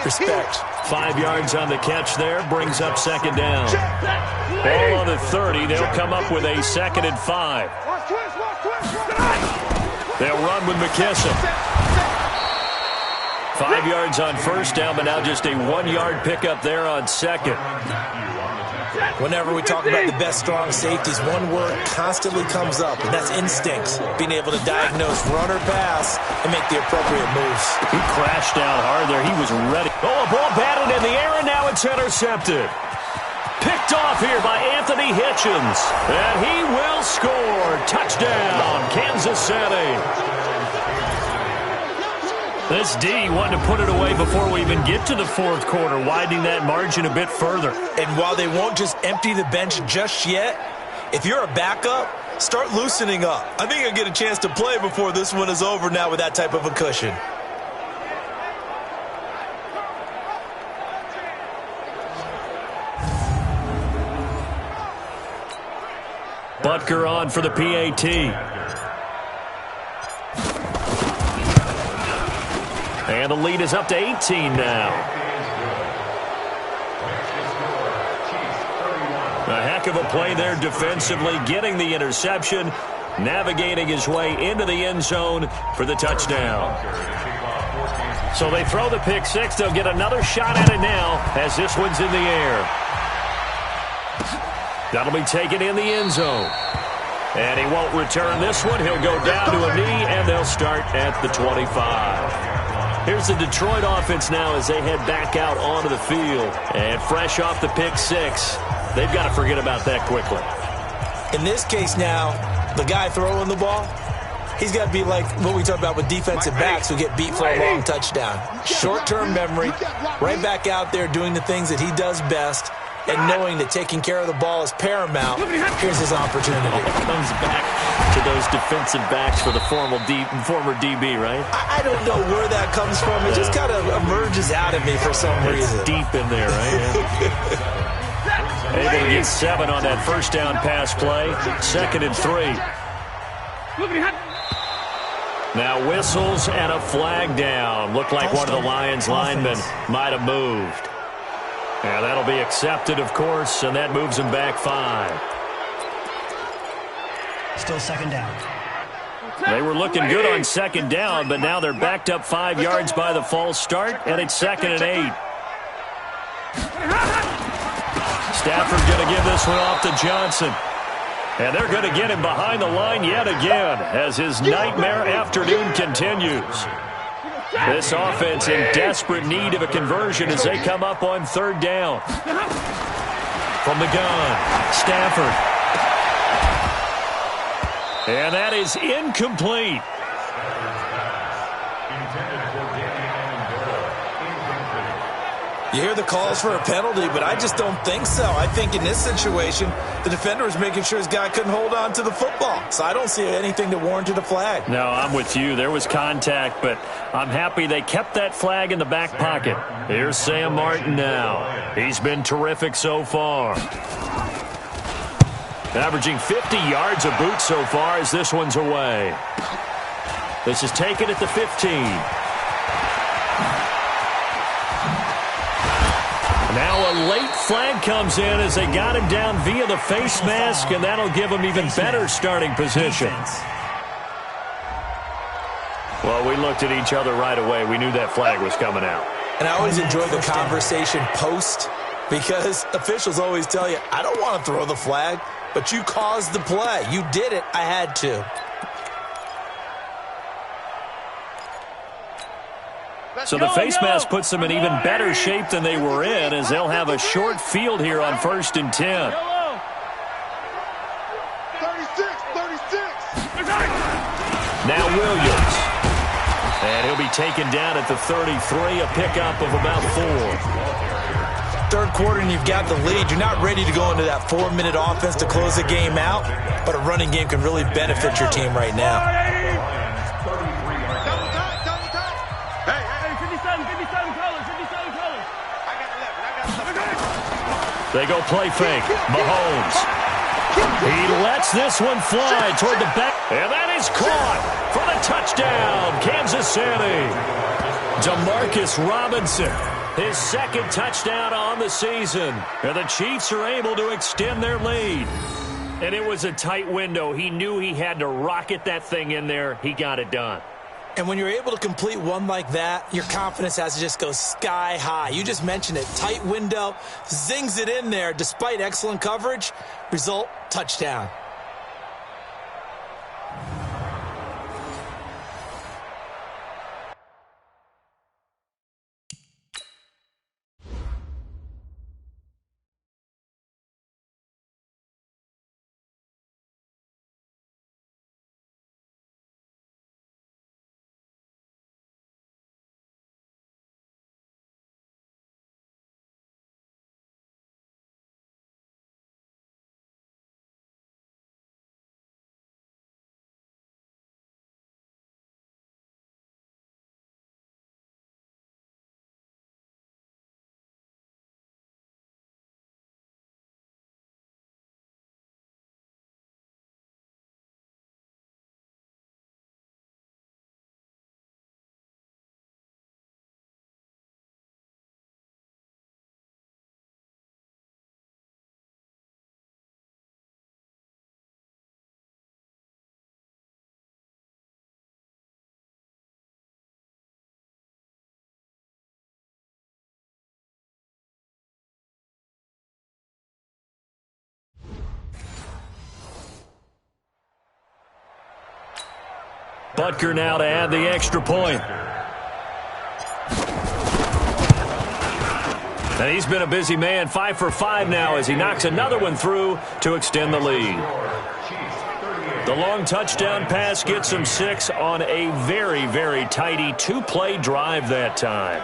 Respect. 5 yards on the catch there, brings up second down. Ball on the 30. They'll come up with a 2nd and 5. They'll run with McKissick. 5 yards on first down, but now just a 1-yard pickup there on second. Whenever we talk about the best strong safeties, one word constantly comes up, and that's instincts. Being able to diagnose run or pass and make the appropriate moves. He crashed down hard there. He was ready. Oh, a ball batted in the air, and now it's intercepted. Picked off here by Anthony Hitchens. And he will score. Touchdown, Kansas City. This D wanted to put it away before we even get to the fourth quarter, widening that margin a bit further. And while they won't just empty the bench just yet, if you're a backup, start loosening up. I think you'll get a chance to play before this one is over now with that type of a cushion. Butker on for the PAT. And the lead is up to 18 now. A heck of a play there defensively, getting the interception, navigating his way into the end zone for the touchdown. So they throw the pick six. They'll get another shot at it now as this one's in the air. That'll be taken in the end zone. And he won't return this one. He'll go down to a knee, and they'll start at the 25. Here's the Detroit offense now as they head back out onto the field. And fresh off the pick six, they've got to forget about that quickly. In this case now, the guy throwing the ball, he's got to be like what we talk about with defensive backs who get beat for a long touchdown. Short-term memory, right back out there doing the things that he does best, and knowing that taking care of the ball is paramount. Here's his opportunity. Comes back to those defensive backs for the former DB, right? I don't know where that comes from. It just kind of emerges out of me for some reason. It's deep in there, right? Able to get 7 on that first down pass play. 2nd and 3. Now whistles and a flag down. Looked like one of the Lions linemen might have moved. And that'll be accepted, of course, and that moves him back 5. Still second down. They were looking good on second down, but now they're backed up 5 yards by the false start, and it's 2nd and 8. Stafford going to give this one off to Johnson. And they're going to get him behind the line yet again as his nightmare afternoon continues. This offense in desperate need of a conversion as they come up on 3rd down. From the gun, Stafford. And that is incomplete. You hear the calls for a penalty, but I just don't think so. I think in this situation, the defender was making sure his guy couldn't hold on to the football. So I don't see anything that warranted a flag. No, I'm with you. There was contact, but I'm happy they kept that flag in the back pocket. Here's Sam Martin now. He's been terrific so far. Averaging 50 yards a boot so far as this one's away. This is taken at the 15. Now a late flag comes in as they got him down via the face mask, and that'll give him even better starting position. Well, we looked at each other right away. We knew that flag was coming out. And I always enjoy the conversation post because officials always tell you, I don't want to throw the flag, but you caused the play. You did it. I had to. So the face mask puts them in even better shape than they were in as they'll have a short field here on 1st and 10. 36. Now Williams. And he'll be taken down at the 33, a pickup of about 4. 3rd quarter and you've got the lead. You're not ready to go into that 4-minute offense to close the game out, but a running game can really benefit your team right now. They go play fake. Mahomes. He lets this one fly toward the back. And that is caught for the touchdown, Kansas City. Demarcus Robinson, his second touchdown on the season. And the Chiefs are able to extend their lead. And it was a tight window. He knew he had to rocket that thing in there. He got it done. And when you're able to complete one like that, your confidence has to just go sky high. You just mentioned it. Tight window, zings it in there despite excellent coverage. Result, touchdown. Butker now to add the extra point. And he's been a busy man, 5 for 5 now as he knocks another one through to extend the lead. The long touchdown pass gets him 6 on a very, very tidy two-play drive that time.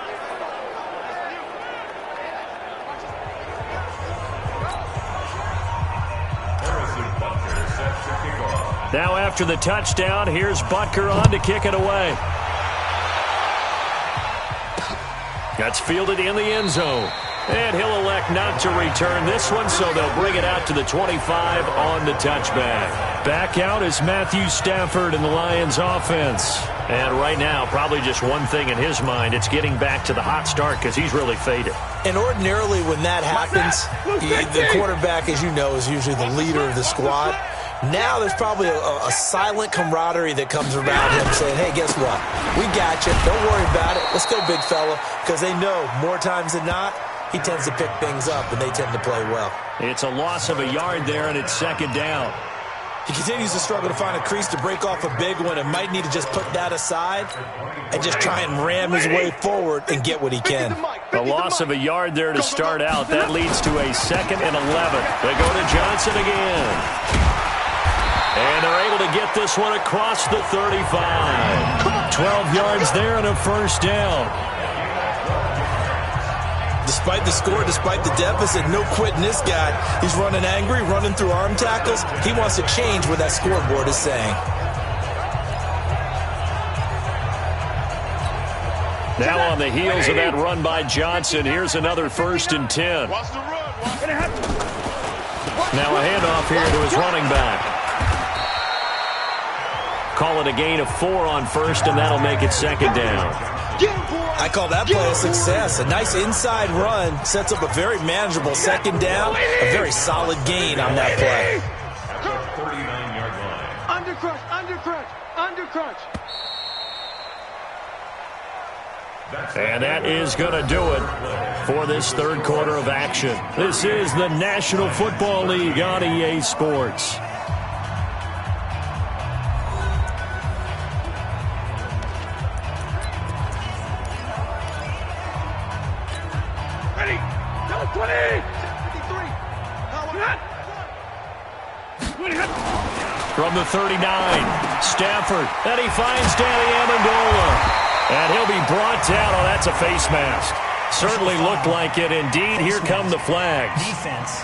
Now after the touchdown, here's Butker on to kick it away. That's fielded in the end zone. And he'll elect not to return this one, so they'll bring it out to the 25 on the touchback. Back out is Matthew Stafford in the Lions offense. And right now, probably just one thing in his mind. It's getting back to the hot start because he's really faded. And ordinarily when that happens, the quarterback, as you know, is usually the leader of the squad. Now there's probably a silent camaraderie that comes around him saying, hey, guess what? We got you. Don't worry about it. Let's go, big fella. Because they know more times than not, he tends to pick things up, and they tend to play well. It's a loss of a yard there, and it's second down. He continues to struggle to find a crease to break off a big one and might need to just put that aside and just try and ram his way forward and get what he can. A loss of a yard there to start out. That leads to a 2nd and 11. They go to Johnson again. And they're able to get this one across the 35. 12 yards there and a first down. Despite the score, despite the deficit, no quitting this guy. He's running angry, running through arm tackles. He wants to change what that scoreboard is saying. Now on the heels of that run by Johnson, here's another 1st and 10. Now a handoff here to his running back. Call it a gain of 4 on 1st, and that'll make it 2nd down. I call that play a success. A nice inside run sets up a very manageable 2nd down. A very solid gain on that play. Undercrunch, undercrunch, undercrunch. And that is going to do it for this third quarter of action. This is the National Football League on EA Sports. From the 39, Stafford, and he finds Danny Amendola. And he'll be brought down. Oh, that's a face mask. Certainly looked like it. Indeed, here come the flags. Defense.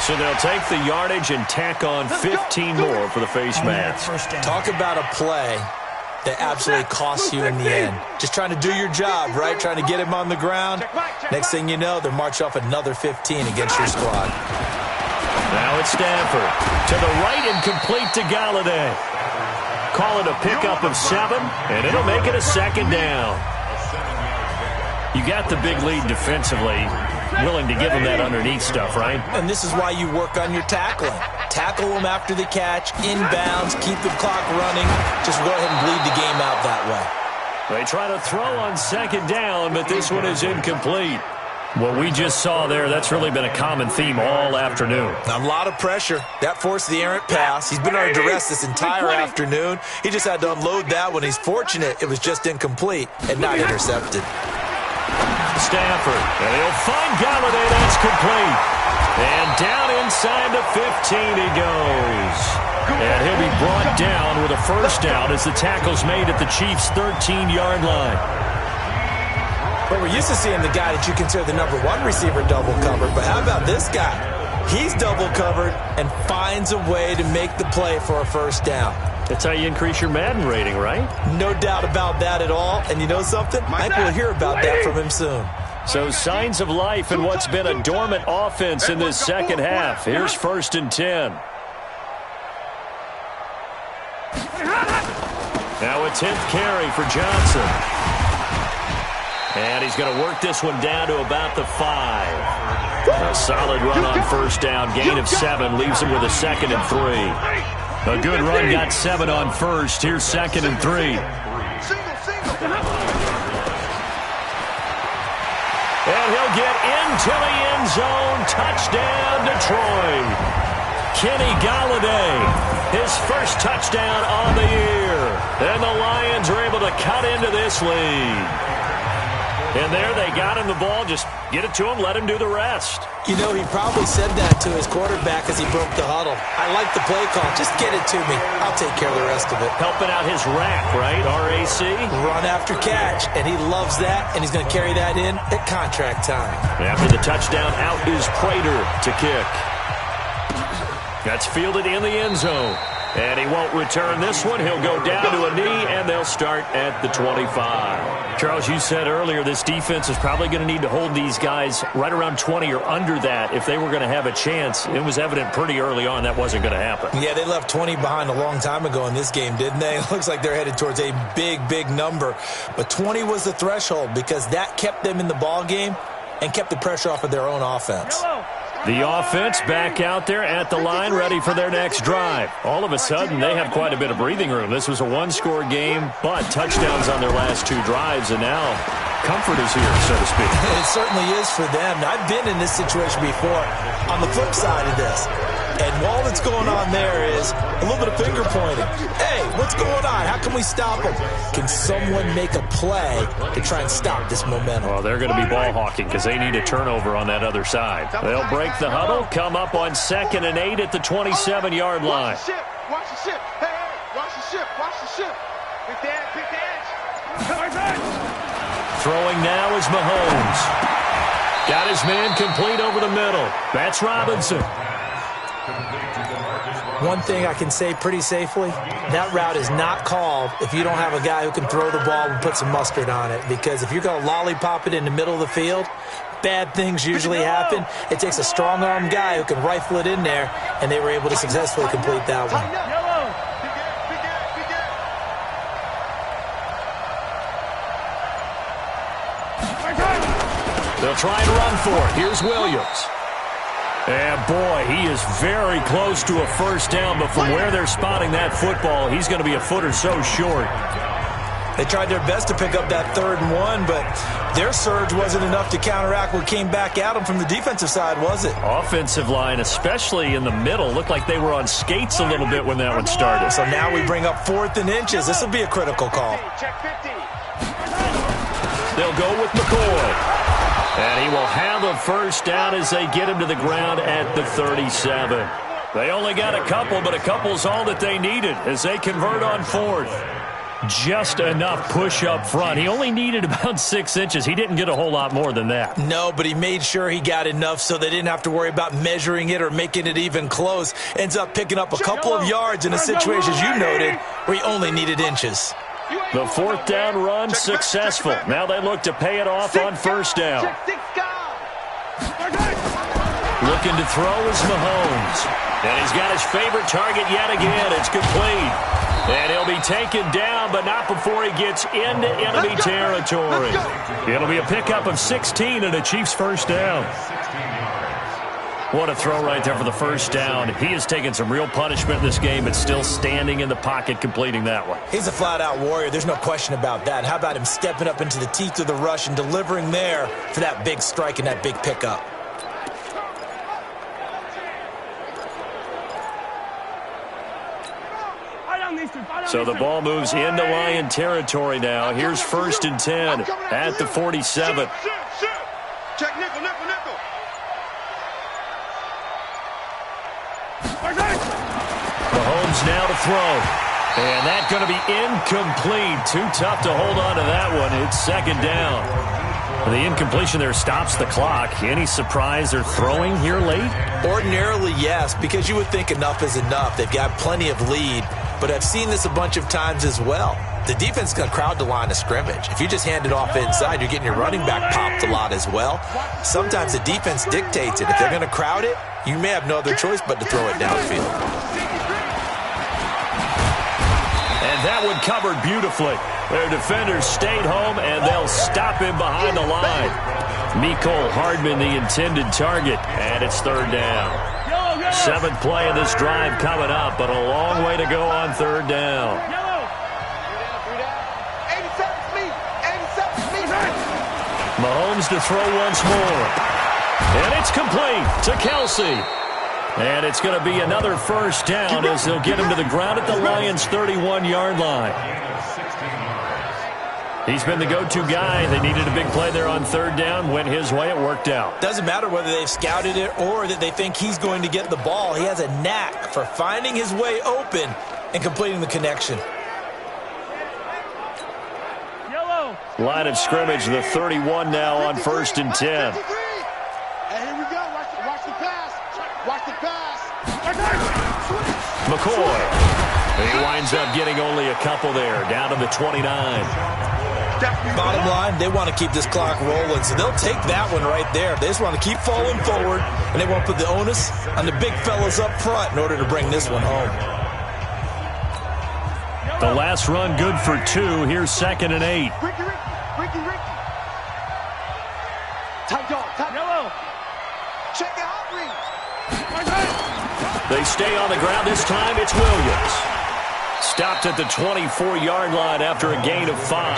So they'll take the yardage and tack on 15 more for the face mask. Talk about a play that absolutely costs you in the end. Just trying to do your job, right? Trying to get him on the ground. Next thing you know, they're march off another 15 against your squad. Now it's Stafford. To the right and complete to Galladay. Call it a pickup of 7, and it'll make it a second down. You got the big lead defensively, willing to give them that underneath stuff, right? And this is why you work on your tackling. Tackle them after the catch, inbounds, keep the clock running. Just go ahead and bleed the game out that way. They try to throw on second down, but this one is incomplete. What we just saw there, that's really been a common theme all afternoon. A lot of pressure. That forced the errant pass. He's been under duress this entire afternoon. He just had to unload that one. He's fortunate it was just incomplete and not intercepted. Stafford, and he'll find Galladay. That's complete. And down inside the 15 he goes. And he'll be brought down with a first down as the tackle's made at the Chiefs' 13-yard line. But we're used to seeing the guy that you consider the number 1 receiver double covered. But how about this guy? He's double covered and finds a way to make the play for a first down. That's how you increase your Madden rating, right? No doubt about that at all. And you know something? I think we'll hear about that from him soon. So signs of life in what's been a dormant offense in this second half. Here's 1st and 10. Now a 10th carry for Johnson. And he's going to work this one down to about the 5. A solid run on first down. Gain of 7 leaves him with a 2nd and 3. A good run got 7 on first. Here's 2nd and 3. And he'll get into the end zone. Touchdown, Detroit. Kenny Galladay, his first touchdown on the year. And the Lions are able to cut into this lead. And there they got him the ball. Just get it to him, let him do the rest. You know, he probably said that to his quarterback as he broke the huddle. I like the play call. Just get it to me. I'll take care of the rest of it. Helping out his rack, right? RAC? Run after catch. And he loves that, and he's going to carry that in at contract time. After the touchdown, out is Prater to kick. That's fielded in the end zone. And he won't return this one. He'll go down to a knee, and they'll start at the 25. Charles, you said earlier this defense is probably going to need to hold these guys right around 20 or under that if they were going to have a chance. It was evident pretty early on that wasn't going to happen. Yeah, they left 20 behind a long time ago in this game, didn't they? It looks like they're headed towards a big, big number. But 20 was the threshold because that kept them in the ball game and kept the pressure off of their own offense. The offense back out there at the line, ready for their next drive. All of a sudden, they have quite a bit of breathing room. This was a one-score game, but touchdowns on their last 2 drives, and now comfort is here, so to speak. It certainly is for them. I've been in this situation before on the flip side of this. And all that's going on there is a little bit of finger pointing. Hey, what's going on? How can we stop them? Can someone make a play to try and stop this momentum? Well, they're going to be ball hawking because they need a turnover on that other side. They'll break the huddle, come up on 2nd and 8 at the 27-yard line. Watch the ship. Watch the ship. Hey, watch the ship. Watch the ship. Pick the edge. Throwing now is Mahomes. Got his man complete over the middle. That's Robinson. One thing I can say pretty safely, that route is not called if you don't have a guy who can throw the ball and put some mustard on it. Because if you're going to lollipop it in the middle of the field, bad things usually happen. It takes a strong-arm guy who can rifle it in there, and they were able to successfully complete that one. They'll try and run for it. Here's Williams. And, boy, he is very close to a first down, but from where they're spotting that football, he's going to be a foot or so short. They tried their best to pick up that 3rd and 1, but their surge wasn't enough to counteract what came back at them from the defensive side, was it? Offensive line, especially in the middle, looked like they were on skates a little bit when that one started. So now we bring up 4th and inches. This will be a critical call. They'll go with McCoy. And he will have a first down as they get him to the ground at the 37. They only got a couple, but a couple's all that they needed as they convert on 4th. Just enough push up front. He only needed about 6 inches. He didn't get a whole lot more than that. No, but he made sure he got enough so they didn't have to worry about measuring it or making it even close. Ends up picking up a couple of yards in a situation, as you noted, where he only needed inches. The fourth down run successful. Now they look to pay it off on first down. Looking to throw is Mahomes. And he's got his favorite target yet again. It's complete. And he'll be taken down, but not before he gets into enemy territory. It'll be a pickup of 16 and a Chiefs first down. What a throw right there for the first down. He has taken some real punishment in this game, but still standing in the pocket, completing that one. He's a flat-out warrior. There's no question about that. How about him stepping up into the teeth of the rush and delivering there for that big strike and that big pickup? So the ball moves into Lion territory now. Here's 1st and 10 at the 47. Check nickel, nickel, nickel. Mahomes now to throw. And that's going to be incomplete. Too tough to hold on to that one. It's 2nd down. The incompletion there stops the clock. Any surprise they're throwing here late? Ordinarily, yes, because you would think enough is enough. They've got plenty of lead, but I've seen this a bunch of times as well. The defense is going to crowd the line of scrimmage. If you just hand it off inside, you're getting your running back popped a lot as well. Sometimes the defense dictates it. If they're going to crowd it, you may have no other choice but to throw it downfield. And that one covered beautifully. Their defenders stayed home, and they'll stop him behind the line. Mecole Hardman, the intended target, and it's 3rd down. 7th play of this drive coming up, but a long way to go on 3rd down. Mahomes to throw once more. And it's complete to Kelsey. And it's going to be another first down as they'll get him to the ground at the Lions' 31-yard line. He's been the go-to guy. They needed a big play there on 3rd down. Went his way. It worked out. Doesn't matter whether they've scouted it or that they think he's going to get the ball. He has a knack for finding his way open and completing the connection. Line of scrimmage, the 31 now on 1st and 10. Hey, here we go. Watch the pass. Watch the pass. McCoy. He winds up getting only a couple there, down to the 29. Bottom line, they want to keep this clock rolling, so they'll take that one right there. They just want to keep falling forward, and they want to put the onus on the big fellas up front in order to bring this one home. The last run good for 2. Here's 2nd and 8. Ricky. Tight dog. Yellow. Check out, Reed. They stay on the ground. This time it's Williams. Stopped at the 24-yard line after a gain of 5.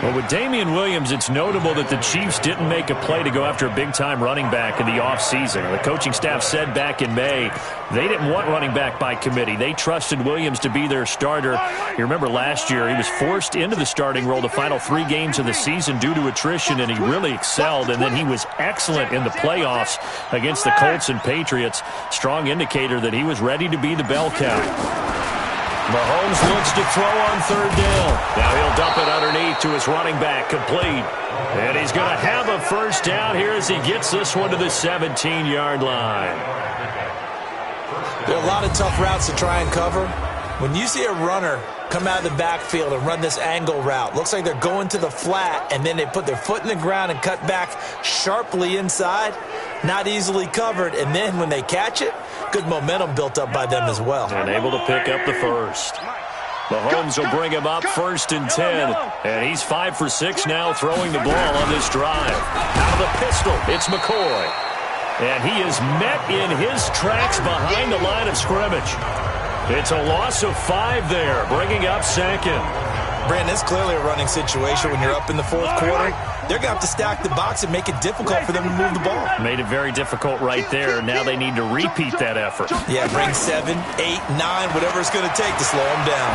Well, with Damian Williams, it's notable that the Chiefs didn't make a play to go after a big-time running back in the offseason. The coaching staff said back in May they didn't want running back by committee. They trusted Williams to be their starter. You remember last year he was forced into the starting role the final 3 games of the season due to attrition, and he really excelled. And then he was excellent in the playoffs against the Colts and Patriots. Strong indicator that he was ready to be the bell cow. Mahomes looks to throw on 3rd down. Now he'll dump it underneath to his running back, complete. And he's going to have a first down here as he gets this one to the 17-yard line. There are a lot of tough routes to try and cover. When you see a runner come out of the backfield and run this angle route, looks like they're going to the flat, and then they put their foot in the ground and cut back sharply inside, not easily covered. And then when they catch it, good momentum built up by them as well. And able to pick up the first. Mahomes will bring him up 1st and 10. And he's 5 for 6 now throwing the ball on this drive. Out of the pistol, it's McCoy. And he is met in his tracks behind the line of scrimmage. It's a loss of 5 there, bringing up 2nd. Brandon, it's clearly a running situation when you're up in the 4th quarter. They're going to have to stack the box and make it difficult for them to move the ball. Made it very difficult right there. Now they need to repeat that effort. Yeah, bring 7, 8, 9, whatever it's going to take to slow them down.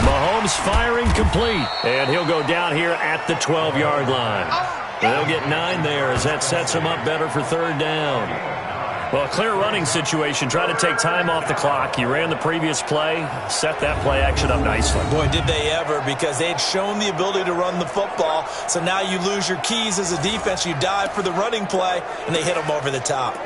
Mahomes firing complete. And he'll go down here at the 12-yard line. They'll get 9 there as that sets him up better for 3rd down. Well, a clear running situation. Try to take time off the clock. You ran the previous play, set that play action up nicely. Boy, did they ever, because they had shown the ability to run the football. So now you lose your keys as a defense. You dive for the running play, and they hit them over the top.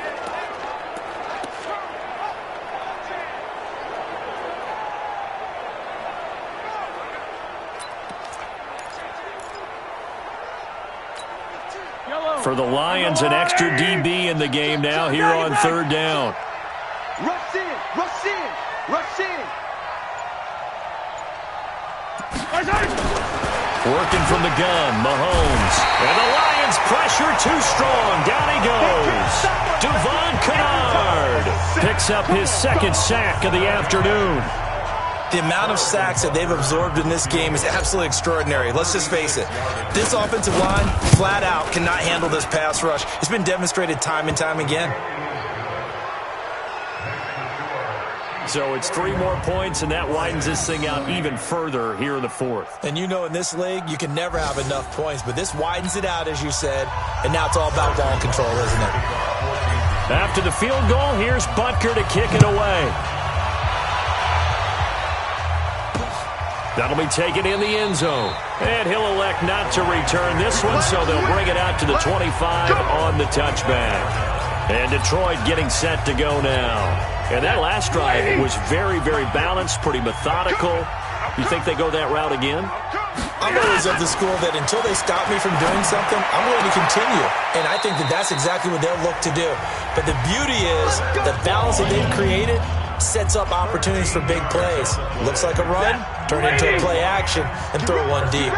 For the Lions, an extra DB in the game now here on third down. Rush in, rush in, rush in. Working from the gun, Mahomes. And the Lions pressure too strong. Down he goes. Devon Kennard picks up his second sack of the afternoon. The amount of sacks that they've absorbed in this game is absolutely extraordinary. Let's just face it. This offensive line, flat out, cannot handle this pass rush. It's been demonstrated time and time again. So it's 3 more points, and that widens this thing out even further here in the fourth. And you know in this league, you can never have enough points, but this widens it out, as you said, and now it's all about ball control, isn't it? After the field goal, here's Butker to kick it away. That'll be taken in the end zone. And he'll elect not to return this one, so they'll bring it out to the 25 on the touchback. And Detroit getting set to go now. And that last drive was very, very balanced, pretty methodical. You think they go that route again? I'm always of the school that until they stop me from doing something, I'm going to continue. And I think that that's exactly what they'll look to do. But the beauty is the balance that they've created sets up opportunities for big plays. Looks like a run, turn it into a play action, and throw one deep.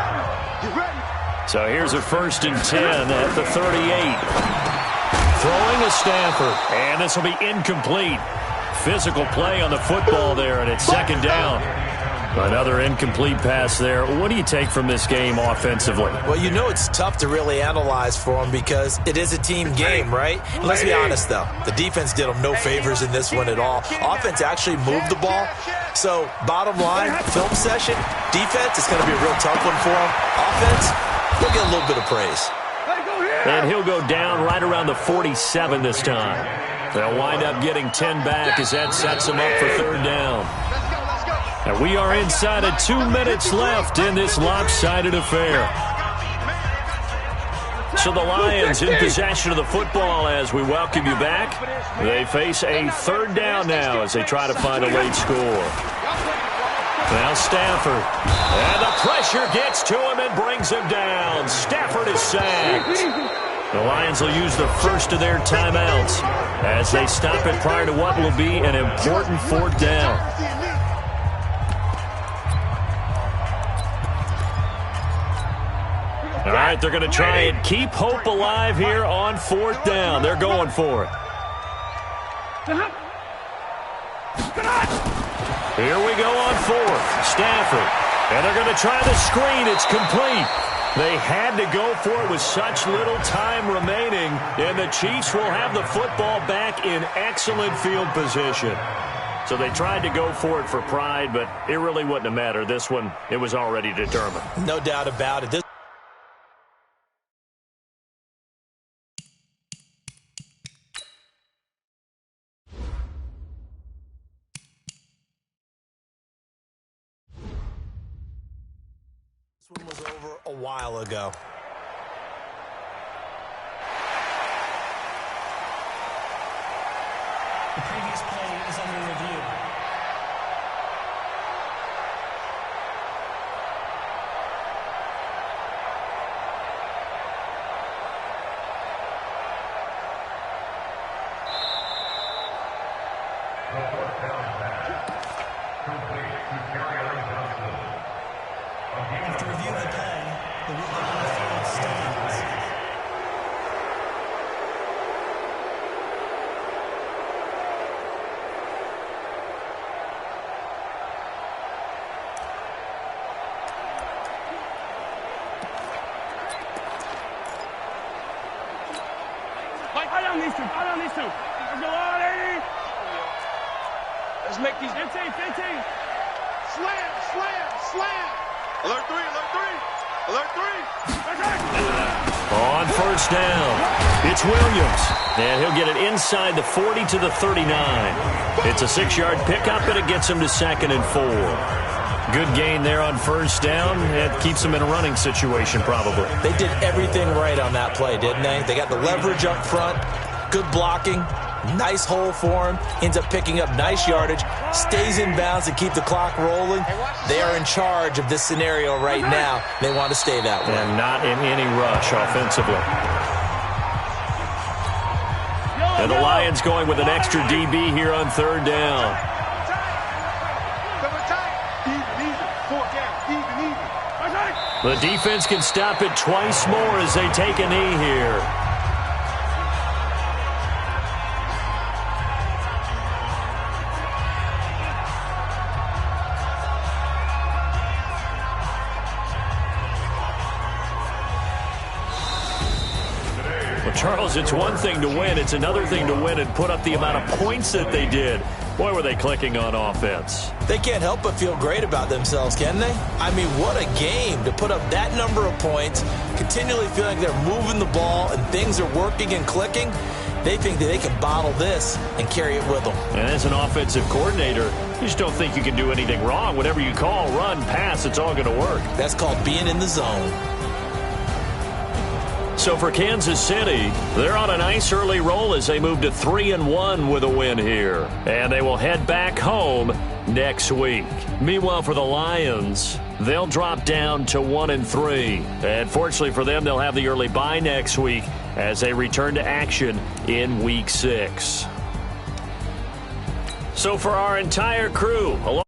So here's a 1st and 10 at the 38. Throwing a Stafford, and this will be incomplete. Physical play on the football there, and it's 2nd down. Another incomplete pass there. What do you take from this game offensively? Well, you know it's tough to really analyze for them because it is a team game, right? And let's be honest, though. The defense did them no favors in this one at all. Offense actually moved the ball. So, bottom line, film session, defense, it's going to be a real tough one for them. Offense, they'll get a little bit of praise. And he'll go down right around the 47 this time. They'll wind up getting 10 back as that sets them up for 3rd down. And we are inside of 2 minutes left in this lopsided affair. So the Lions in possession of the football as we welcome you back. They face a 3rd down now as they try to find a late score. Now Stafford. And the pressure gets to him and brings him down. Stafford is sacked. The Lions will use the first of their timeouts as they stop it prior to what will be an important 4th down. All right, they're going to try and keep hope alive here on 4th down. They're going for it. Here we go on 4th. Stafford. And they're going to try the screen. It's complete. They had to go for it with such little time remaining. And the Chiefs will have the football back in excellent field position. So they tried to go for it for pride, but it really wouldn't have mattered. This one, it was already determined. No doubt about it. This one was over a while ago. The previous play is under review. After reviewing the play, the ruling on the field stands. I don't need to. Let's go on, 80. Let's make these 15. Slam. Alert 3. On 1st down, it's Williams. And he'll get it inside the 40 to the 39. It's a 6-yard pickup, and it gets him to 2nd and 4. Good gain there on 1st down. It keeps them in a running situation, probably. They did everything right on that play, didn't they? They got the leverage up front, good blocking, nice hole for him, ends up picking up nice yardage, stays in bounds to keep the clock rolling. They are in charge of this scenario right now. They want to stay that way. And not in any rush offensively. And the Lions going with an extra DB here on third down. The defense can stop it twice more as they take a knee here. Well, Charles, it's one thing to win. It's another thing to win and put up the amount of points that they did. Boy, were they clicking on offense. They can't help but feel great about themselves, can they? I mean, what a game to put up that number of points, continually feeling like they're moving the ball and things are working and clicking. They think that they can bottle this and carry it with them. And as an offensive coordinator, you just don't think you can do anything wrong. Whatever you call, run, pass, it's all going to work. That's called being in the zone. So for Kansas City, they're on a nice early roll as they move to 3-1 with a win here. And they will head back home next week. Meanwhile, for the Lions, they'll drop down to 1-3. And fortunately for them, they'll have the early bye next week as they return to action in Week 6. So for our entire crew, along